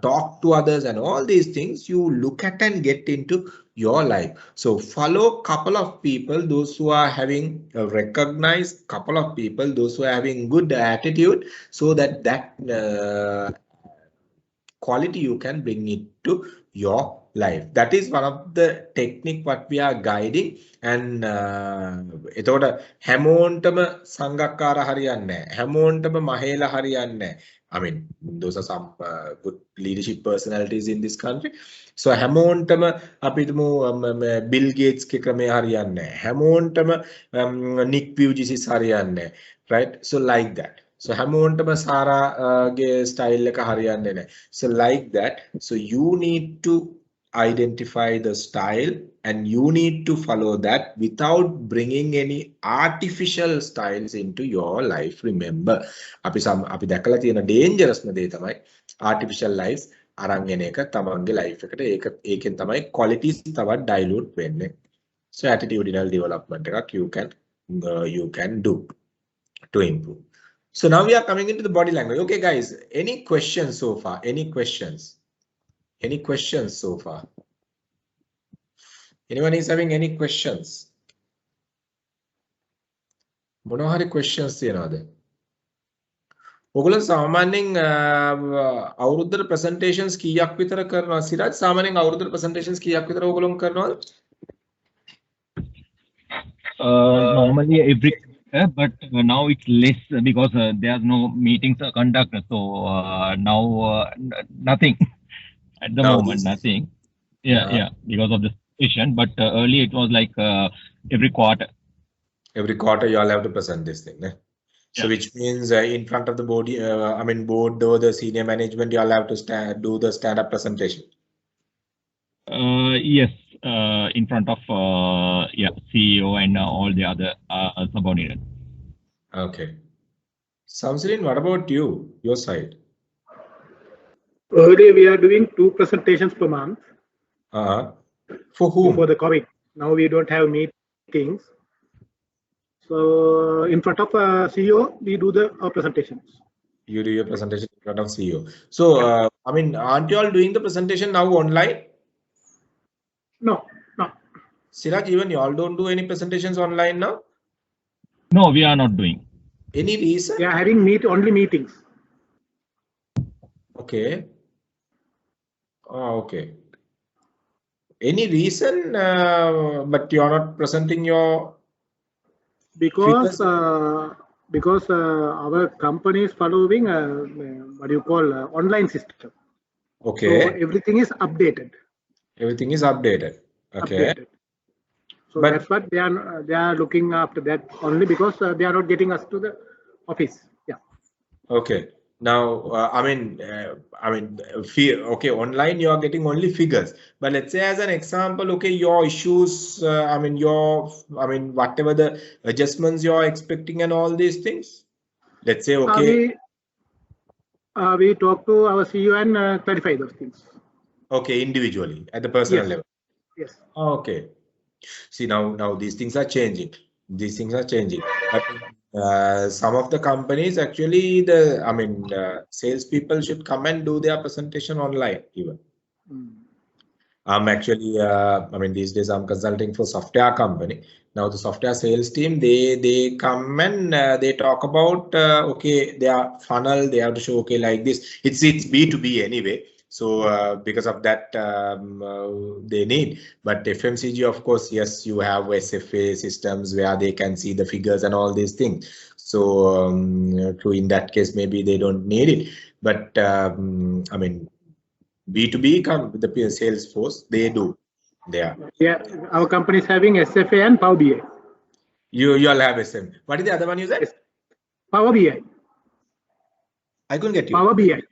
talk to others, and all these things you look at and get into your life. So follow couple of people, those who are having recognized couple of people, those who are having good attitude, so that quality you can bring it to your life. That is one of the technique what we are guiding. And එතකොට හැමෝන්ටම සංගක්කාර හරියන්නේ නැහැ. හැමෝන්ටම මහේලා හරියන්නේ නැහැ. I mean those are some good leadership personalities in this country. So හැමෝන්ටම අපිටම Bill Gates ගේ ක්‍රමය හරියන්නේ නැහැ. හැමෝන්ටම Nick Vujicic හරියන්නේ නැහැ. Right? So like that. So හැමෝන්ටම සාරාගේ style එක හරියන්නේ නැහැ. So like that. So you need to identify the style and you need to follow that without bringing any artificial styles into your life. Remember, අපි දැකලා තියෙන dangerous දේ තමයි artificial lives අරන් එන එක තමන්ගේ life එකට. ඒකෙන් තමයි qualities තවත් dilute වෙන්නේ. So attitudinal development එකක් you can do to improve. So now we are coming into the body language. Okay, guys, any questions so far? Any questions? Any questions so far? Anyone is having any questions? මොනවා හරි questions තියනවාද? ඔයගොල්ලෝ සාමාන්‍යයෙන් අවුරුද්දට presentations කීයක් විතර කරනවා? සිරාජ් සාමාන්‍යයෙන් අවුරුද්දට presentations කීයක් විතර ඔයගොල්ලෝ කරනවද? Normally every year, but now it's less because there's no meetings conducted. So now nothing at the moment, nothing. Yeah, because of the situation. But earlier it was like every quarter. Every quarter you all have to present this thing. Eh? So which means in front of the board, board or the senior management, you all have to do the stand-up presentation. Yes, in front of CEO and all the other subordinates. Okay. Samsuddin, what about you, your side? Earlier we are doing 2 presentations per month. For whom? For the COVID. Now we don't have meetings. So in front of CEO, we do the presentations. You do your presentation in front of CEO. So, aren't you all doing the presentation now online? No. Siraj, even you all don't do any presentations online now? No, we are not doing. Any reason? We are having only meetings. Okay. Okay. Any reason, but you are not presenting your... Because our company is following what you call online system. Okay. So everything is updated. Everything is updated. Okay. Updated. So that's what they are looking after that only because they are not getting us to the office. Yeah. Okay. Now, okay, online you are getting only figures, but let's say as an example, okay, your issues, whatever the adjustments you are expecting and all these things. Let's say, okay. We talk to our CEO and clarify those things. Okay, individually at the personal level. Yes. Okay. See, now these things are changing. These things are changing. But some of the companies actually, salespeople should come and do their presentation online even. I'm actually, these days I'm consulting for software company. Now the software sales team, they come and they talk about, okay, their funnel, they have to show, okay, like this. It's B2B anyway. So because of that, they need. But FMCG, of course, yes, you have SFA systems where they can see the figures and all these things. So true, in that case, maybe they don't need it. But B2B the sales force, they do. Yeah, our company is having SFA and Power BI. You all have SM. What is the other one you said? Power BI. I couldn't get you. Power BI.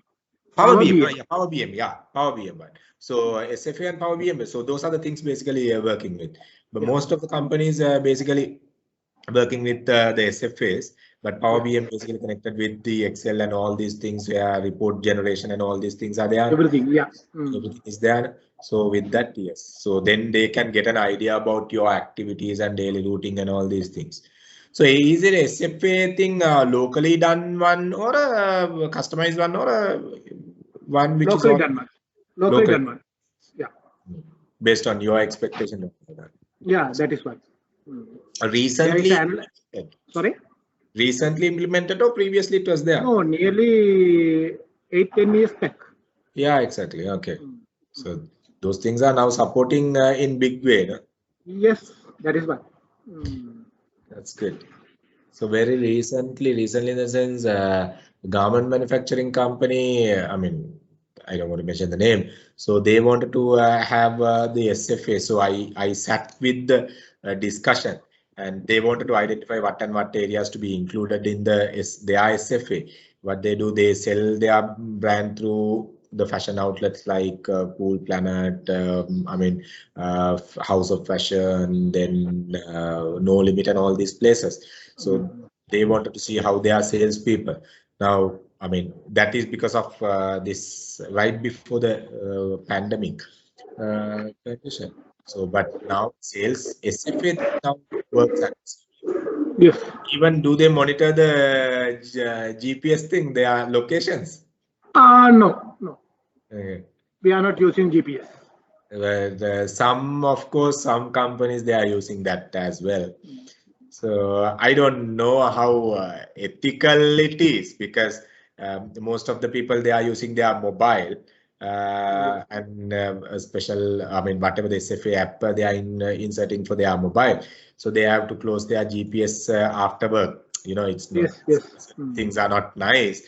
Power BM, Power BM. So SFA and Power BM. So those are the things basically working with. But most of the companies are basically working with the SFAs. But Power BM basically connected with the Excel and all these things where report generation and all these things are there. Everything, Everything is there. So with that, yes. So then they can get an idea about your activities and daily routing and all these things. So is it a SFA thing locally done one or a customized one or a one which locally is done one? Locally done one. Yeah. Based on your expectation. Yeah, that is what. Recently. Sorry. Recently implemented or previously it was there? No, nearly 8-10 years back. Yeah, exactly. Okay. So those things are now supporting in big way. No? Yes, that is what. That's good. So very recently in the sense, garment manufacturing company, I don't want to mention the name. So they wanted to have the SFA. So I sat with the discussion and they wanted to identify what areas to be included in their SFA. What they do, they sell their brand through the fashion outlets like Cool Planet, House of Fashion, then No Limit and all these places. So they wanted to see how they are salespeople. Now, that is because of this right before the pandemic. So, but now sales SFA now works. Yes. Even do they monitor the GPS thing, their locations? No. Okay. We are not using GPS. Some, of course, some companies, they are using that as well. So I don't know how ethical it is, because most of the people, they are using their mobile and a special, I mean, whatever the SFA app they are inserting for their mobile. So they have to close their GPS afterward. You know, it's not, Yes. things are not nice.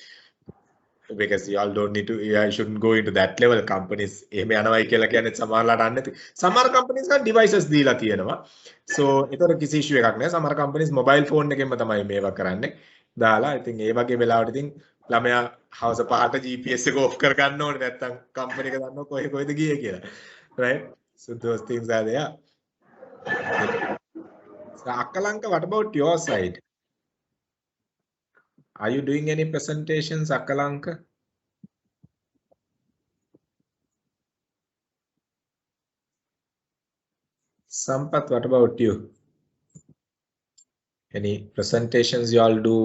Because you all don't need to, you shouldn't go into that level. Companies එහෙම යනවයි කියලා කියන්නේ සමහරලාට අන්න නැති. සමහර companies ගන්න devices දීලා තියෙනවා. So ඒතර කිසි issue එකක් නැහැ. සමහර companies mobile phone එකෙන්ම තමයි මේවා කරන්නේ. දාලා ඉතින් ඒ වගේ වෙලාවට ඉතින් ළමයා හවස 5ට GPS එක off කර ගන්න ඕනේ. නැත්තම් company එක දන්නව කොහෙද ගියේ කියලා. Right? So those things are there. So Akalanka, what about your side? Are you doing any presentations, Akalanka? Sampath, what about you? Any presentations you all do?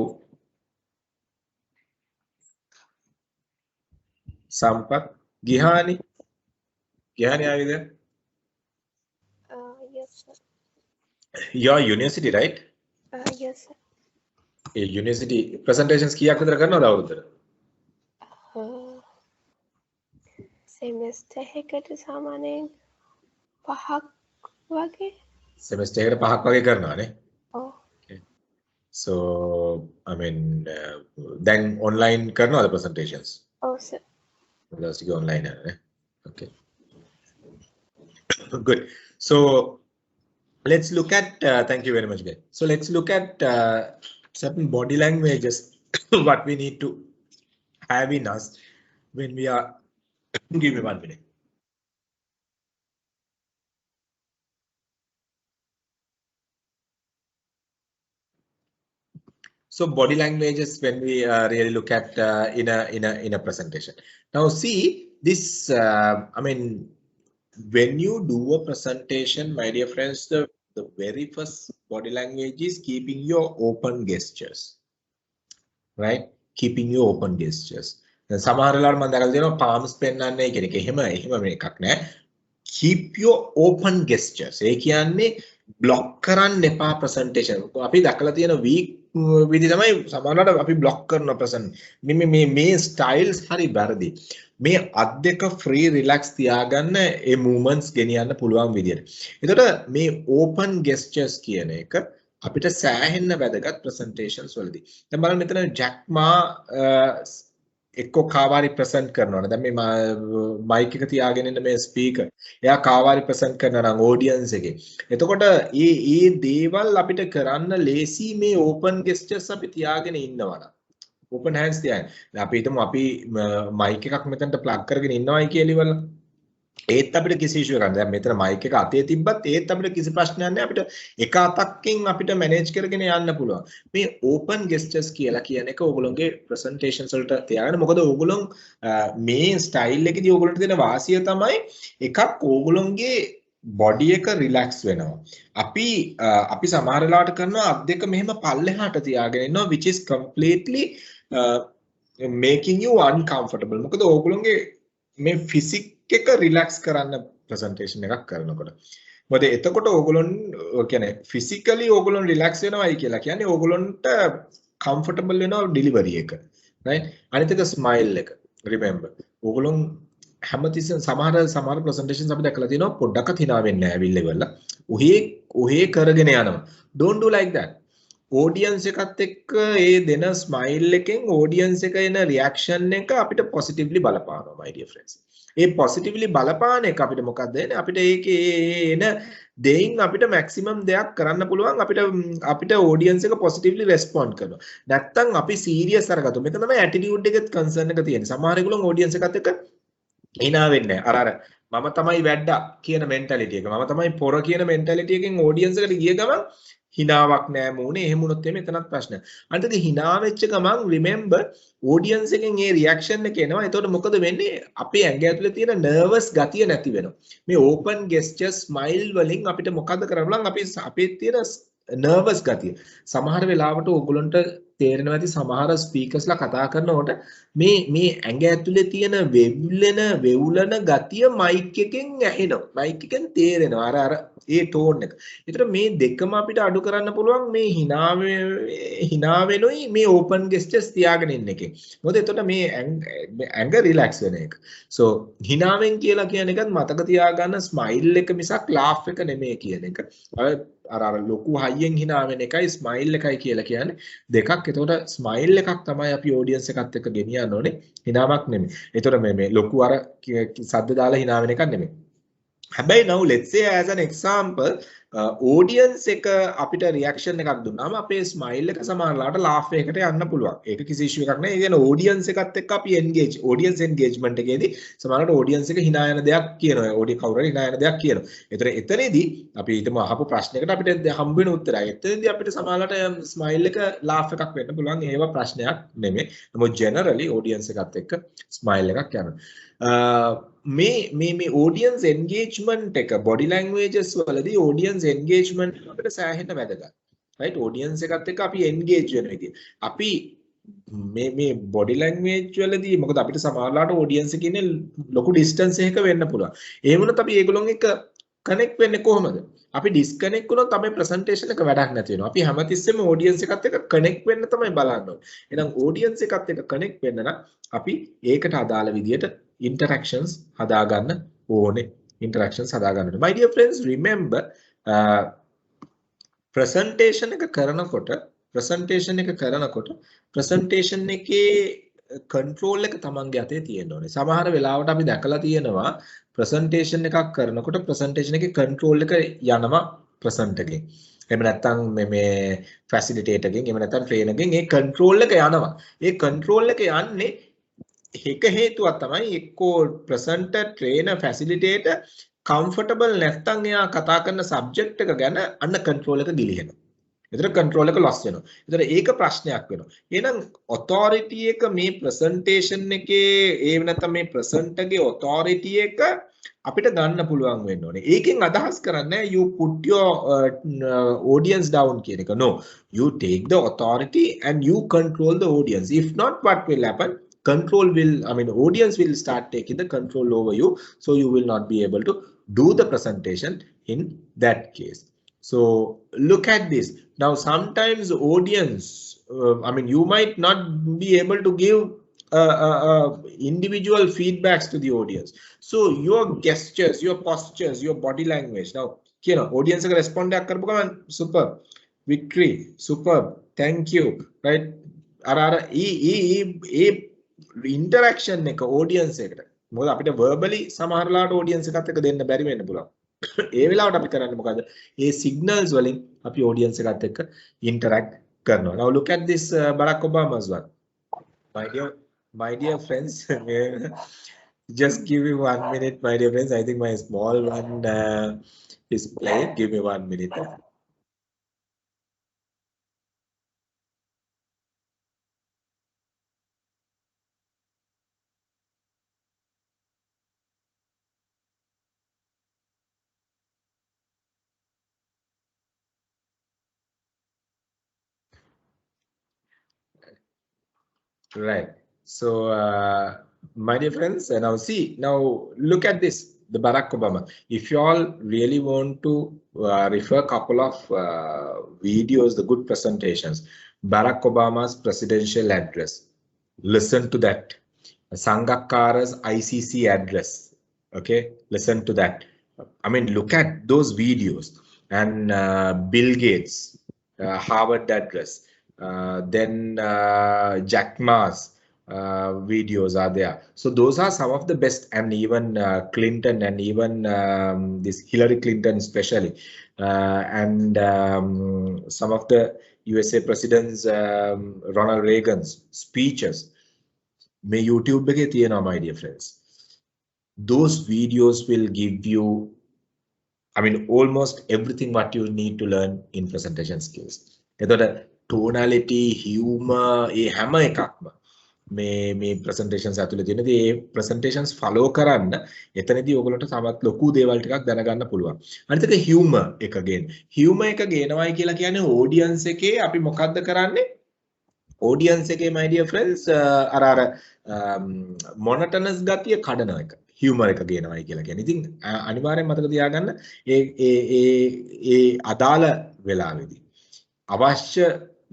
Sampath? Gihani? Gihani, are you there? Yes, sir. Your university, right? Yes, sir. University presentations kiyak vidara karnawada avurudara? Semester එකකට සාමාන්‍යයෙන් 5ක් වගේ. Semester එකකට 5ක් වගේ කරනවා නේ? ඔව්. Okay. So I mean then online karnawada presentations? ඔව් sir. Just go online නේ? Okay. Good. So let's look at thank you very much, guys. So let's look at certain body languages what we need to have in us when we are give me 1 minute. So body languages when we really look at in a presentation. Now see this I mean when you do a presentation, my dear friends, the very first body language is keeping your open gestures, right? Keeping your open gestures. සමහර වෙලාවට මම දැකලා තියෙනවා palms පෙන්වන්නේ කියන එක. එහෙම මේකක් නෑ. Keep your open gestures. ඒ කියන්නේ block කරන්න එපා presentation. අපි දැකලා තියෙන weak විදි තමයි සමහරවිට අපි block කරන present. මේ styles හරි වැරදි. මේ අත් දෙක free relax තියාගන්න ඒ movements ගෙනියන්න පුළුවන් විදියට. එතකොට මේ open gestures කියන එක අපිට සෑහෙන්න වැදගත් presentations වලදී. දැන් බලන්න මෙතන ජැක් මා එක්ක කාවාරි present කරනවනේ. දැන් මේ mic එක තියාගෙන ඉන්න මේ speaker. එයා කාවාරි present කරනවා නම් audience එකේ. එතකොට ඒ දේවල් අපිට කරන්න ලේසි මේ open gestures අපි තියාගෙන ඉන්නවා නම්. open hands තියාගෙන. දැන් අපි හිතමු අපි mic එකක් මෙතනට plug කරගෙන ඉන්නවයි කියලා ඉවරලා. ඒත් අපිට කිසි ඉෂුව එකක් නැහැ. දැන් මෙතන mic එක අතේ තිබ්බත් ඒත් අපිට කිසි ප්‍රශ්නයක් නැහැ. අපිට එක අතක්කින් අපිට manage කරගෙන යන්න පුළුවන්. මේ open gestures කියලා කියන එක ඕගොල්ලෝගේ presentations වලට තියාගන්න. මොකද ඕගොල්ලෝ මේ style එකේදී ඕගොල්ලන්ට දෙන වාසිය තමයි එකක් ඕගොල්ලෝගේ body එක relax වෙනවා. අපි සමහර වෙලාවට කරනවා අත් දෙක මෙහෙම පල්ලෙහාට තියාගෙන ඉන්නවා, which is completely making you uncomfortable. මොකද ඕගොල්ලෝගේ මේ physics එක relax කරන්න presentation එකක් කරනකොට. මොකද එතකොට ඕගොල්ලෝ කියන්නේ physically ඕගොල්ලෝ relax වෙනවයි කියලා කියන්නේ ඕගොල්ලන්ට comfortable වෙනවා delivery එක. right? අනිත් එක smile එක. remember. ඕගොල්ලෝ හැමතිස්සෙම සමහර presentations අපි දැකලා තියෙනවා පොඩ්ඩක්වත් hina වෙන්නේ නැහැ ඇවිල්ලා ඉවරලා. ඔහේ කරගෙන යනවා. Don't do like that. audience එකත් එක්ක ඒ දෙන smile එකෙන් audience එක එන reaction එක අපිට positively බලපානවා my dear friends. A positively බලපාන එක අපිට මොකක්ද වෙන්නේ? අපිට ඒකේ එන දෙයින් අපිට maximum දෙයක් කරන්න පුළුවන්. අපිට audience එක positively respond කරනවා. නැත්තම් අපි serious අරගත්තොත් මේක තමයි attitude එකේ concern එක තියෙන්නේ. සමහර ඒගොල්ලෝ audience එකත් එක්ක hina වෙන්නේ නැහැ. අර මම තමයි වැඩා කියන mentality එක. මම තමයි පොර කියන mentality එකෙන් audience එකට ගිය ගමන් හිනාවක් නෑ මූනේ. එහෙම වුණොත් එතනත් ප්‍රශ්න. අන්තිමට හිනා වෙච්ච ගමන් remember audience එකෙන් ඒ reaction එක එනවා. එතකොට මොකද වෙන්නේ? අපේ ඇඟ ඇතුලේ තියෙන nervous ගතිය නැති වෙනවා. මේ open gesture smile වලින් අපිට මොකද කරන්න පුළුවන්? අපේ තියෙන nervous ගතිය. සමහර වෙලාවට ඕගොල්ලන්ට තේරෙනවා ඇති සමහර ස්පීකර්ස්ලා කතා කරනකොට මේ ඇඟ ඇතුලේ තියෙන වෙවුලන ගතිය මයික් එකෙන් ඇහෙනවා. මයික් එකෙන් තේරෙනවා අර ඒ ටෝන් එක. ඒතර මේ දෙකම අපිට අඩු කරන්න පුළුවන් මේ hina වෙනුයි මේ open gestures තියාගෙන ඉන්න එකෙන්. මොකද එතකොට මේ ඇඟ රිලැක්ස් වෙන එක. so hinaවෙන් කියලා කියන එකත් මතක තියාගන්න ස්මයිල් එක මිසක් laugh එක නෙමෙයි කියන එක. අර ලොකු හයියෙන් hina වෙන එකයි ස්මයිල් එකයි කියලා කියන්නේ දෙකක්. එතකොට ස්මයිල් එකක් තමයි අපි ඔඩියන්ස් එකත් එක්ක ගෙනියන්න ඕනේ. hinaවක් නෙමෙයි. එතකොට මේ ලොකු අර සද්ද දාලා hina වෙන එකක් නෙමෙයි. හැබැයි now let's say as an example audience එක අපිට reaction එකක් දුන්නාම අපේ smile එක සමහරලාට laugh එකකට යන්න පුළුවන්. ඒක කිසි issue එකක් නෑ. ඒ කියන්නේ audience එකත් එක්ක අපි engage audience engagement එකේදී සමහරලාට audience එක hina යන දෙයක් කියනවා. audience කවුරු හරි hina යන දෙයක් කියනවා. ඒතර එතනදී අපි ඊටම අහපු ප්‍රශ්නයකට අපිට හම්බ වෙන උත්තරය. එතනදී අපිට සමහරලාට smile එක laugh එකක් වෙන්න පුළුවන්. ඒව ප්‍රශ්නයක් නෙමෙයි. නමුත් generally audience එකත් එක්ක smile එකක් යනවා. මේ audience engagement එක body languages වලදී audience engagement අපිට සෑහෙන වැදගත්. right audience එකත් එක්ක අපි engage වෙන විදිය. අපි මේ body language වලදී මොකද අපිට සමහරලාට audience එකේ ඉන්නේ ලොකු distance එකක වෙන්න පුළුවන්. ඒ වුණත් අපි ඒගොල්ලොන් එක්ක connect වෙන්නේ කොහොමද? අපි disconnect වුණොත් තමයි presentation එක වැඩක් නැති වෙනවා. අපි හැමතිස්සෙම audience එකත් එක්ක connect වෙන්න තමයි බලන්න ඕනේ. එහෙනම් audience එකත් එක්ක connect වෙන්න නම් අපි ඒකට අදාළ විදියට interactions හදාගන්න ඕනේ. interactions හදාගන්න ඕනේ. My dear friends, remember presentation එක කරනකොට presentation එකේ control එක තමන්ගේ අතේ තියෙන්න ඕනේ. සමහර වෙලාවට අපි දැකලා තියෙනවා presentation එකක් කරනකොට presentation එකේ control එක යනවා present එකෙන්. එහෙම නැත්නම් මේ facilitator එකෙන් එහෙම නැත්නම් trainer එකෙන් ඒ control එක යනවා. ඒ control එක යන්නේ එක හේතුවක් තමයි එක්කෝ presenter trainer facilitator comfortable නැත්නම් එයා කතා කරන subject එක ගැන අන්න control එක ගිලිහෙනවා. ඒතර control එක loss වෙනවා. ඒතර ඒක ප්‍රශ්නයක් වෙනවා. එහෙනම් authority එක මේ presentation එකේ ඒ නැත්නම් මේ presenter ගේ authority එක අපිට ගන්න පුළුවන් වෙන්න ඕනේ. ඒකෙන් අදහස් කරන්නේ you put your audience down කියන එක. No, you take the authority and you control the audience. If not, what will happen? Audience will start taking the control over you, so you will not be able to do the presentation in that case. So look at this. Now sometimes audience, you might not be able to give individual feedbacks to the audience. So your gestures, your postures, your body language. Now, audience ka respond karbo ka man, super, victory, superb, thank you, right? interaction එක audience එකට මොකද අපිට verbally සමහරලාට audience එකත් එක්ක දෙන්න බැරි වෙන්න පුළුවන්. ඒ වෙලාවට අපි කරන්නේ මොකද? ඒ signals වලින් අපි audience එකත් එක්ක interact කරනවා. Now look at this Barack Obama's one. My dear friends, just give me 1 minute, my dear friends. I think my small one is playing. Give me 1 minute. Right. So, my dear friends, now look at this, the Barack Obama. If you all really want to refer a couple of videos, the good presentations, Barack Obama's presidential address, listen to that. Sangakkara's ICC address, okay, listen to that. Look at those videos. And Bill Gates, Harvard address. Then Jack Ma's videos are there. So those are some of the best, and even Clinton and even this Hillary Clinton especially, and some of the USA presidents, Ronald Reagan's speeches. May YouTube ekේ තියෙනවා, my dear friends. Those videos will give you, almost everything what you need to learn in presentation skills. එතකොට tonality, humor, ඒ හැම එකක්ම මේ presentations ඇතුලේ තියෙනදී ඒ presentations follow කරන්න එතනදී ඔයගොල්ලන්ට තවත් ලොකු දේවල් ටිකක් දැනගන්න පුළුවන්. අනිත් එක humor එක ගේන්න. humor එක ගේනවයි කියලා කියන්නේ audience එකේ අපි මොකද්ද කරන්නේ? audience එකේ my dear friends අර monotonous ගතිය කඩන එක. humor එක ගේනවයි කියලා කියන්නේ. ඉතින් අනිවාර්යෙන් මතක තියාගන්න ඒ අදාළ වෙලාවේදී අවශ්‍ය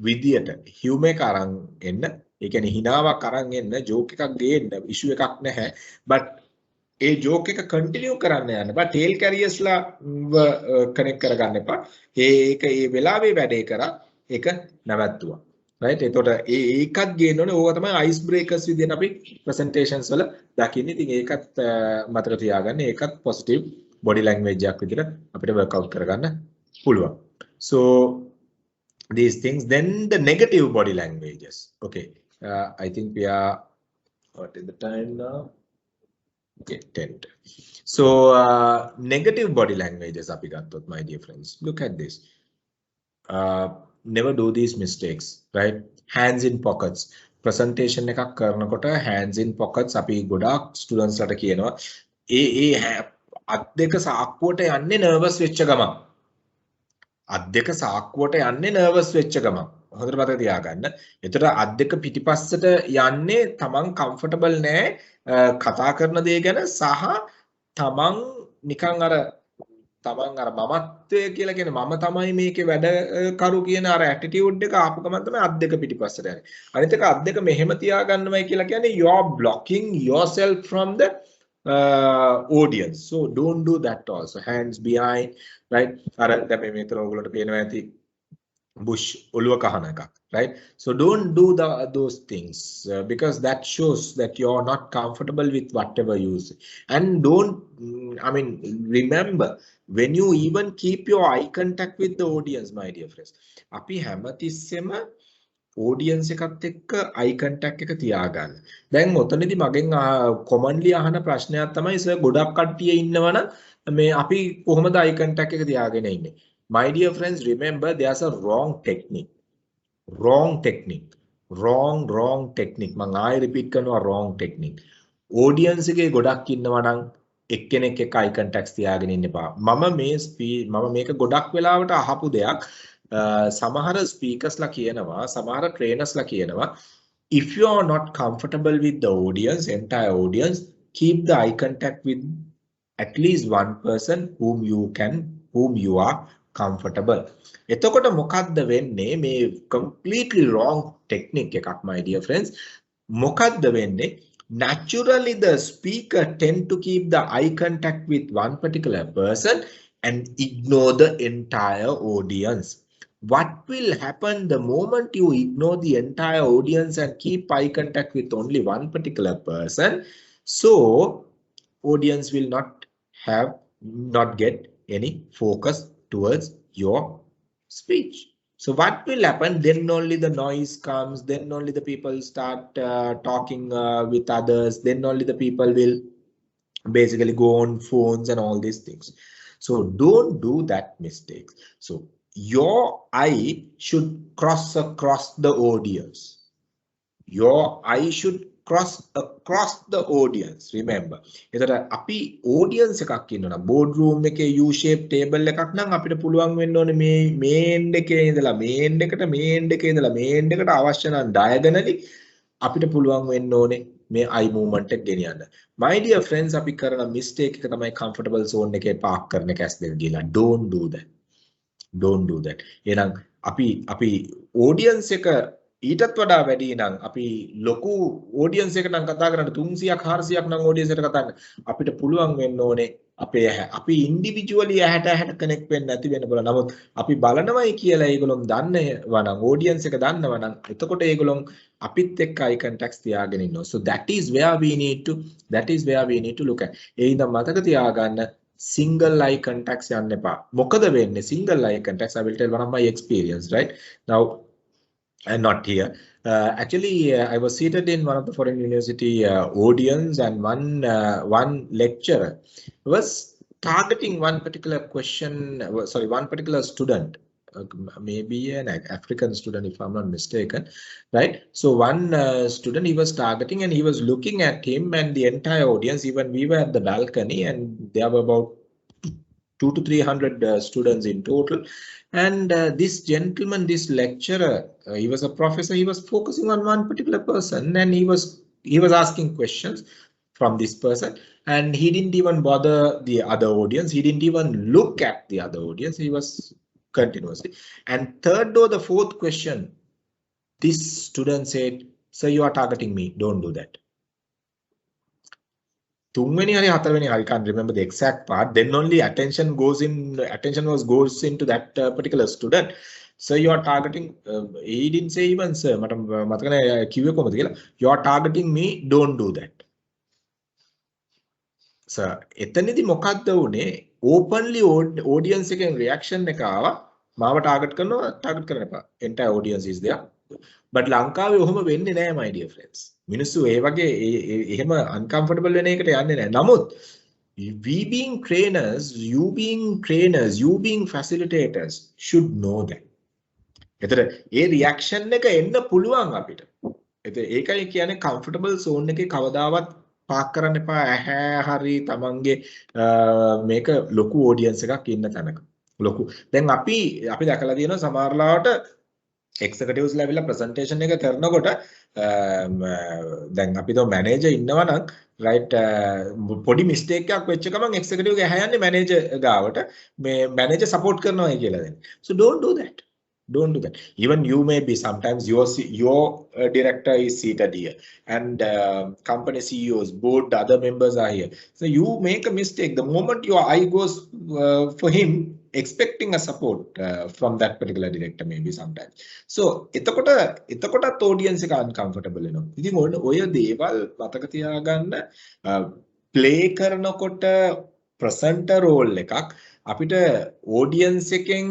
විදියට humor එක අරන් එන්න, ඒ කියන්නේ හිනාවක් අරන් එන්න, joke එකක් ගේන්න, issue එකක් නැහැ. but ඒ joke එක continue කරන්න යන්න බා, tail carriersලා connect කරගන්න එපා. ඒක ඒ වෙලාවේ වැඩේ කරා ඒක නැවැත්තුවා. right? එතකොට ඒකත් ගේන්න ඕනේ. ඕක තමයි ice breakers විදියට අපි presentations වල දකින්නේ. ඉතින් ඒකත් මතක තියාගන්න. ඒකත් positive body language එකක් විදියට අපිට work out කරගන්න පුළුවන්. So these things, then the negative body languages. Okay, I think we are, what is the time now? Okay, 10. So negative body languages api gathot, my dear friends, look at this. Never do these mistakes, right? Hands in pockets. Presentation එකක් කරනකොට hands in pockets අපි ගොඩාක් students ලට කියනවා ඒ අත් දෙක සාක්කුවට යන්නේ nervous වෙච්ච ගමන්. අත් දෙක සාක්කුවට යන්නේ nervous වෙච්ච ගමන්. හොඳට මතක තියාගන්න. ඒතර අත් දෙක පිටිපස්සට යන්නේ තමන් comfortable නෑ කතා කරන දේ ගැන, සහ තමන් නිකන් අර මමත්වය කියලා කියන මම තමයි මේකේ වැඩ කරු කියන අර attitude එක ආපු ගමන් තමයි අත් දෙක පිටිපස්සට යන්නේ. අනිත් එක අත් දෙක මෙහෙම තියාගන්නමයි කියලා කියන්නේ you are blocking yourself from the audience. So don't do that also. Hands behind, right? අර දැන් මේ මෙතන ඔයගොල්ලන්ට පේනවා ඇති bush ඔළුව කහන එකක්, right? So don't do those things because that shows that you are not comfortable with whatever you say. And don't, I mean, remember, when you even keep your eye contact with the audience, my dear friends, අපි හැමතිස්සෙම audience එකත් එක්ක eye contact එක තියාගන්න. දැන් ඔතනදී මගෙන් commonly අහන ප්‍රශ්නයක් තමයි සර් ගොඩක් කට්ටිය ඉන්නවනම් මේ අපි කොහොමද eye contact එක තියාගෙන ඉන්නේ? My dear friends, remember there's a wrong technique. Wrong technique. Wrong technique. මම ආයෙ repeat කරනවා wrong technique. audience එකේ ගොඩක් ඉන්නවා නම් එක්කෙනෙක් එක්ක eye contact තියාගෙන ඉන්න එපා. මම මේක ගොඩක් වෙලාවට අහපු දෙයක්. සමහර speakersලා කියනවා, සමහර trainersලා කියනවා, if you are not comfortable with the audience, entire audience, keep the eye contact with at least one person whom you are comfortable. එතකොට මොකද්ද වෙන්නේ? මේ completely wrong technique එකක්, my dear friends. මොකද්ද වෙන්නේ? Naturally the speaker tend to keep the eye contact with one particular person and ignore the entire audience. What will happen the moment you ignore the entire audience and keep eye contact with only one particular person? So audience will not get any focus towards your speech. So what will happen? Then only the noise comes, then only the people start talking with others, then only the people will basically go on phones and all these things. So don't do that mistake. So your eye should cross across the audience. Your eye should cross across the audience. Remember, එතකොට අපි audience එකක් ඉන්නවනම් board room එකේ U shape table එකක් නම් අපිට පුළුවන් වෙන්න ඕනේ මේ main එකේ ඉඳලා main එකට main එකේ ඉඳලා main එකට අවශ්‍ය නම් diagonally අපිට පුළුවන් වෙන්න ඕනේ මේ eye movement එක ගෙනියන්න. My dear friends, අපි කරන mistake එක තමයි comfortable zone එකේ park කරන එක ඇස් දෙක ගිහලා. Don't do that. Don't do that. එහෙනම් අපි audience එක ඊටත් වඩා වැඩි නම් අපි ලොකු audience එක නම් කතා කරන්නේ 300ක් 400ක් නම් audience එකට කතා කරන්න අපිට පුළුවන් වෙන්න ඕනේ අපි individually ඇහැට connect වෙන්න නැති වෙන්න බල. නමුත් අපි බලනවයි කියලා ඒගොල්ලොන් දන්නවා නම් audience එක දන්නවා නම් එතකොට ඒගොල්ලොන් අපිත් එක්ක eye contact තියාගෙන ඉන්නවා. So that is where we need to look at. ඒ ඉඳන් මතක තියාගන්න single eye contacts යන්න එපා. මොකද වෙන්නේ single eye contacts? I will tell one of my experience, right? Now I'm not here. Actually, I was seated in one of the foreign university audience, and one lecturer was targeting one particular question. Sorry, one particular student. maybe an African student, if I'm not mistaken, right? So one student he was targeting, and he was looking at him and the entire audience. Even we were at the balcony, and there were about 200 to 300 students in total. And this gentleman, this lecturer, he was a professor. He was focusing on one particular person, and he was asking questions from this person, and he didn't even bother the other audience. He didn't even look at the other audience. He was continuously. And third or the fourth question, this student said, "Sir, you are targeting me. Don't do that." I can't remember the exact part. Then only attention goes into that particular student. So you are targeting. He didn't say even, "Sir, you are targeting me. Don't do that." So එතනදී මොකක්ද උනේ? Openly audience එකෙන් reaction එක ආවා. මාව target කරන්න එපා. Entire audience is there. But ලංකාවේ ඔහොම වෙන්නේ නැහැ, my dear friends. මිනිස්සු ඒ වගේ එහෙම uncomfortable වෙන එකට යන්නේ නැහැ. නමුත් we being trainers, you being facilitators should know that. එතන ඒ reaction එක එන්න පුළුවන් අපිට. ඒකයි කියන්නේ comfortable zone එකේ කවදාවත් පාක් කරන්න එපා. ඇහැ හරි තමන්ගේ මේක ලොකු audience එකක් ඉන්න තැනක. ලොකු. දැන් අපි දැකලා තියෙනවා සමහර ලාවට executives level presentation එක කරනකොට දැන් අපි තෝ manager ඉන්නවා නම් right පොඩි mistake එකක් වෙච්ච ගමන් executive එක ඇහැ යන්නේ manager ගාවට මේ manager support කරනවා කියලා දෙන්නේ. So don't do that. Don't do that. Even you may be sometimes your director is seated here, and company CEOs, board, other members are here. So you make a mistake. The moment your eye goes for him, expecting a support from that particular director, maybe sometimes. So එතකොට audience එක uncomfortable වෙනවා. ඉතින් ඔය දේවල් මතක තියාගන්න play කරනකොට presenter role එකක් අපිට audience එකෙන්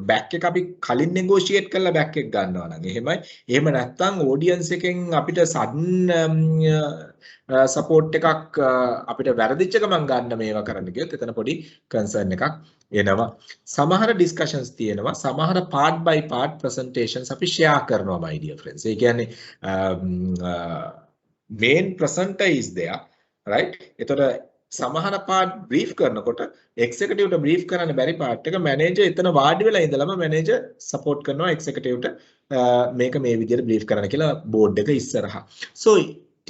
back එක අපි කලින් negotiate කරලා back එක ගන්නවා නම් එහෙමයි. එහෙම නැත්නම් audience එකෙන් අපිට sudden support එකක් අපිට වැරදිච්ච ගමන් ගන්න මේවා කරන්න ගියොත් එතන පොඩි concern එකක් එනවා. සමහර discussions තියෙනවා. සමහර part by part presentations අපි share කරනවා, my dear friends. ඒ කියන්නේ main presenter is there, right? එතකොට සමහර part brief කරනකොට executive ට brief කරන්න බැරි part එක manager එතන වාඩි වෙලා ඉඳලම manager support කරනවා executive ට මේක මේ විදිහට brief කරන්න කියලා board එක ඉස්සරහා. So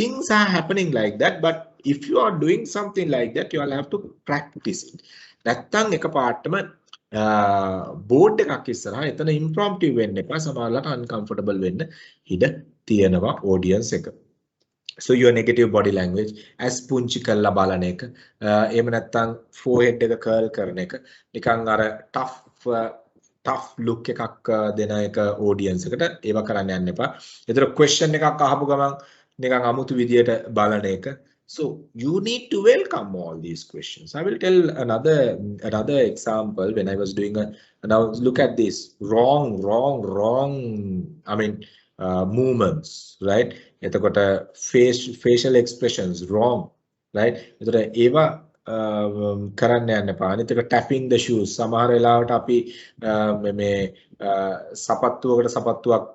things are happening like that, but if you are doing something like that, you will have to practice it. නැත්තම් එකපාරටම board එකක් ඉස්සරහා එතන impromptu වෙන්න එපා. සමහරවිට uncomfortable වෙන්න ඉඩ තියෙනවා audience එක. So your negative body language as පුංචි කරලා බලන එක, එහෙම නැත්නම් forehead එක curl කරන එක, නිකන් අර tough look එකක් දෙන එක audience එකට ඒව කරන්න යන්න එපා. ඒතර question එකක් අහපු ගමන් නිකන් අමුතු විදියට බලන එක. So you need to welcome all these questions. I will tell another example when I was doing now look at this wrong I mean movements, right? එතකොට facial expressions wrong, right? එතකොට ඒවා කරන්න යන්න එපා. අනිත් එක tapping the shoes. සමහර වෙලාවට අපි මේ සපත්තුවකට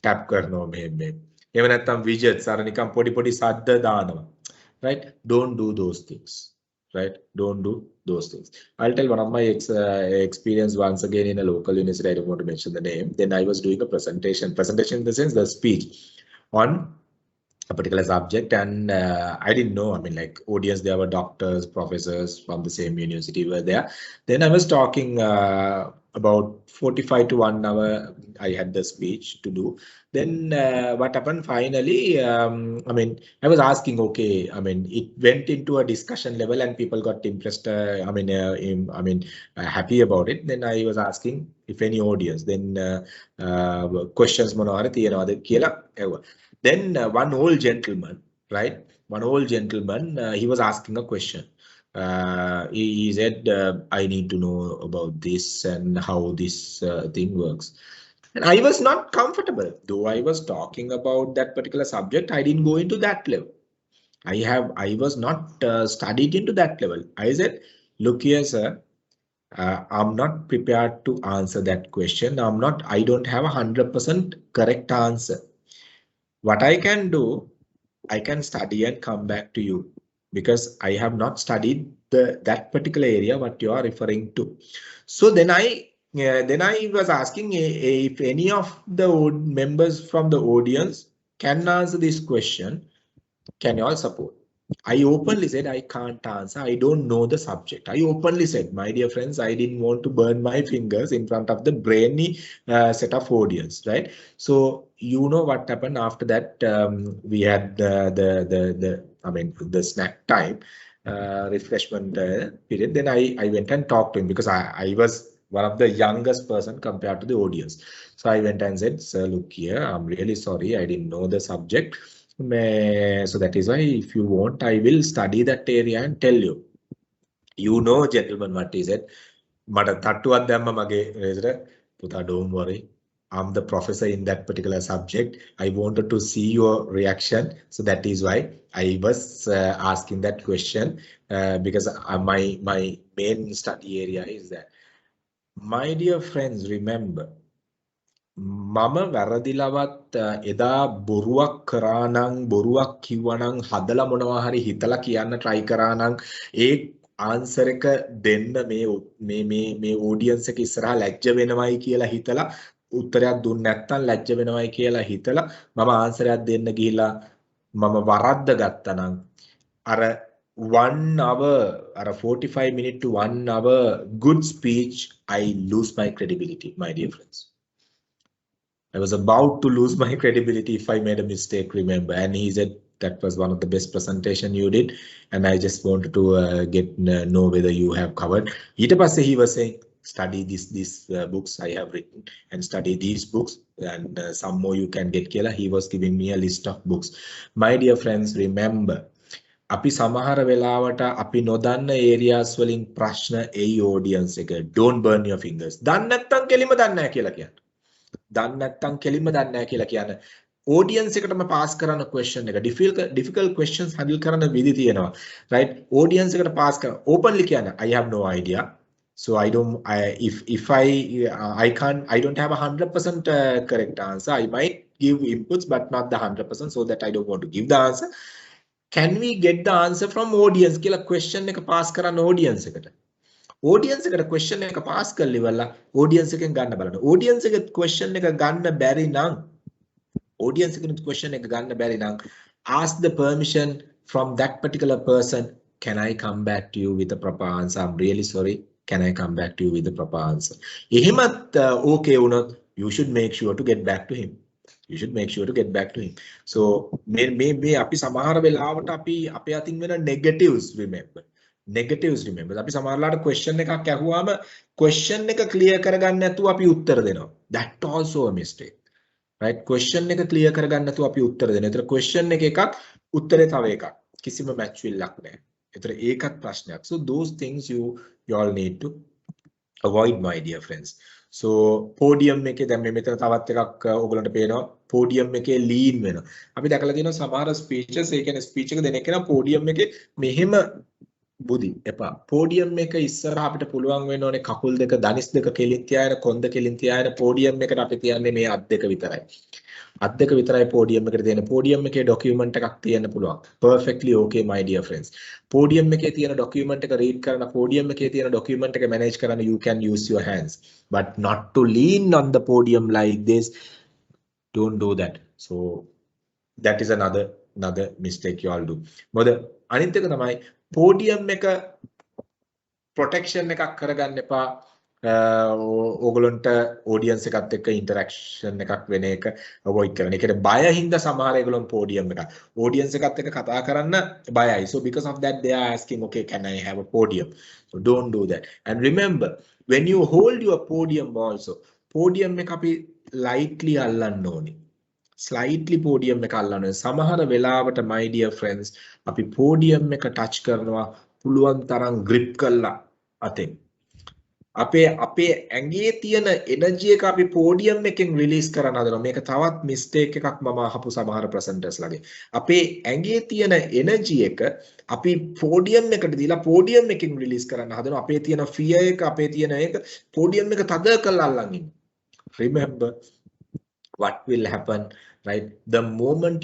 tap කරනවා මේ. එහෙම නැත්නම් widgets අර නිකන් පොඩි සද්ද දානවා. Right? Don't do those things. Right? Don't do those things. I'll tell one of my experience once again in a local university. I don't want to mention the name. Then I was doing a presentation in the sense the speech on a particular subject, and I didn't know, I mean, like audience, there were doctors, professors from the same university were there. Then I was talking about 45 to 1 hour. I had the speech to do. Then what happened finally, I mean, I was asking, okay, I mean, it went into a discussion level and people got impressed, happy about it. Then I was asking if any audience, then questions මොනවාරි තියනවාද කියලා ඇහුවා. Then one old gentleman, right? He was asking a question. He said, I need to know about this and how this thing works. And I was not comfortable. Though I was talking about that particular subject, I didn't go into that level. I was not studied into that level. I said, look here, sir, I'm not prepared to answer that question. I don't have a 100% correct answer. What I can do, I can study and come back to you because I have not studied that particular area what you are referring to. So then I was asking if any of the members from the audience can answer this question. Can you all support? I openly said I can't answer. I don't know the subject. I openly said, my dear friends, I didn't want to burn my fingers in front of the brainy set of audience, right? So you know what happened after that? We had the snack time, refreshment period. Then I went and talked to him because I was one of the youngest person compared to the audience. So I went and said, sir, look here, I'm really sorry. I didn't know the subject. So that is why if you want, I will study that area and tell you. You know, gentlemen, what is it? Don't worry. I'm the professor in that particular subject. I wanted to see your reaction. So that is why I was asking that question because my main study area is that. My dear friends, remember, මම වැරදිලවත් එදා බොරුවක් කරා නම් බොරුවක් කිව්වා නම් හදලා මොනවා හරි හිතලා කියන්න try කරා නම් ඒ ආන්සර් එක දෙන්න මේ ඔඩියන්ස් එක ඉස්සරහා ලැජ්ජ වෙනවයි කියලා හිතලා උත්තරයක් දුන්න නැත්නම් ලැජ්ජ වෙනවයි කියලා හිතලා මම ආන්සරයක් දෙන්න ගිහිලා මම වරද්ද ගත්තා නම් අර 1 hour or 45 minute to 1 hour good speech, I lose my credibility, my dear friends. I was about to lose my credibility if I made a mistake, remember. And he said that was one of the best presentation you did. And I just wanted to know whether you have covered. He was saying, study these books I have written and study these books and some more you can get. He was giving me a list of books. My dear friends, remember, අපි සමහර වෙලාවට අපි නොදන්න areas වලින් ප්‍රශ්න එයි audience එක. Don't burn your fingers. දන්නේ නැත්තම් කෙලිම දන්නේ නැහැ කියලා කියන්න. දන්නේ නැත්තම් කෙලිම දන්නේ නැහැ කියලා කියන්න. audience එකටම pass කරන question එක difficult questions handle කරන විදි තියෙනවා. Right? audience එකට pass කරන openly කියන්න. I have no idea. So I don't I don't have a 100% correct answer. I might give inputs but not the 100% so that I don't want to give the answer. Can we get the answer from audience කියලා question එක pass කරන්න audience එකට. audience එකට question එක pass කරලා ඉවරලා audience එකෙන් ගන්න බලන්න. audience එක question එක ගන්න බැරි නම් audience එකෙන් question එක ගන්න බැරි නම් ask the permission from that particular person. Can I come back to you with a proper answer? I'm really sorry. Can I come back to you with a proper answer? එහෙමත් okay වුණොත් you should make sure to get back to him. You should make sure to get back to him. So මේ අපි සමහර වෙලාවට අපි අපේ අතින් වෙන negatives remember. Negatives remember. අපි සමහරලාට question එකක් අහුවාම question එක clear කරගන්න නැතුව අපි උත්තර දෙනවා. That also a mistake. Right? Question එක clear කරගන්න නැතුව අපි උත්තර දෙනවා. ඒතර question එක එකක් උත්තරේ තව එකක්. කිසිම match වෙලක් නැහැ. ඒතර ඒකත් ප්‍රශ්නයක්. So those things you all need to avoid, my dear friends. So podium එකේ දැන් මේ මෙතන තවත් එකක් ඔයගලන්ට පේනවා podium එකේ lean වෙනවා. අපි දැකලා තියෙනවා සමහර speeches ඒ කියන්නේ speech එක දෙන එක නම් podium එකේ මෙහෙම බුදි එපා. podium එක ඉස්සරහ අපිට පුළුවන් වෙන්න ඕනේ කකුල් දෙක දනිස් දෙක කෙලින් තියාගෙන කොන්ද කෙලින් තියාගෙන podium එකට අපි තියන්නේ මේ අත් දෙක විතරයි. අත් දෙක විතරයි podium එකට තියෙන. podium එකේ document එකක් තියෙන්න පුළුවන්. Perfectly okay, my dear friends. podium එකේ තියෙන document එක read කරන podium එකේ තියෙන document එක manage කරන්න you can use your hands, but not to lean on the podium like this. Don't do that. So that is another mistake you all do. මොකද අනිත් එක තමයි podium එක protection එකක් කරගන්න එපා. ඕගොල්ලන්ට audience එකත් එක්ක interaction එකක් වෙන එක avoid කරන්න. ඒකට බය හින්දා සමහර ඒගොල්ලන් podium එක audience එකත් එක්ක කතා කරන්න බයයි. So because of that they are asking, okay, can I have a podium? So don't do that. And remember, when you hold your podium also, podium එක අපි lightly අල්ලන්න ඕනේ. Slightly podium එක අල්ලන්න ඕනේ. සමහර වෙලාවට my dear friends අපි podium එක touch කරනවා පුළුවන් තරම් grip කරලා අතෙන්. අපේ ඇඟේ තියෙන එනර්ජි එක අපි පෝඩියම් එකෙන් රිලීස් කරන්න හදනවා. මේක තවත් මිස්ටේක් එකක් මම අහපු සමහර ප්‍රසන්ටර්ස් ලගේ. අපේ ඇඟේ තියෙන එනර්ජි එක අපි පෝඩියම් එකට දීලා පෝඩියම් එකෙන් රිලීස් කරන්න හදනවා. අපේ තියෙන ෆියර් එක අපේ තියෙන එක පෝඩියම් එක තද කරලා අල්ලන් ඉන්න. Remember what will happen, right? The moment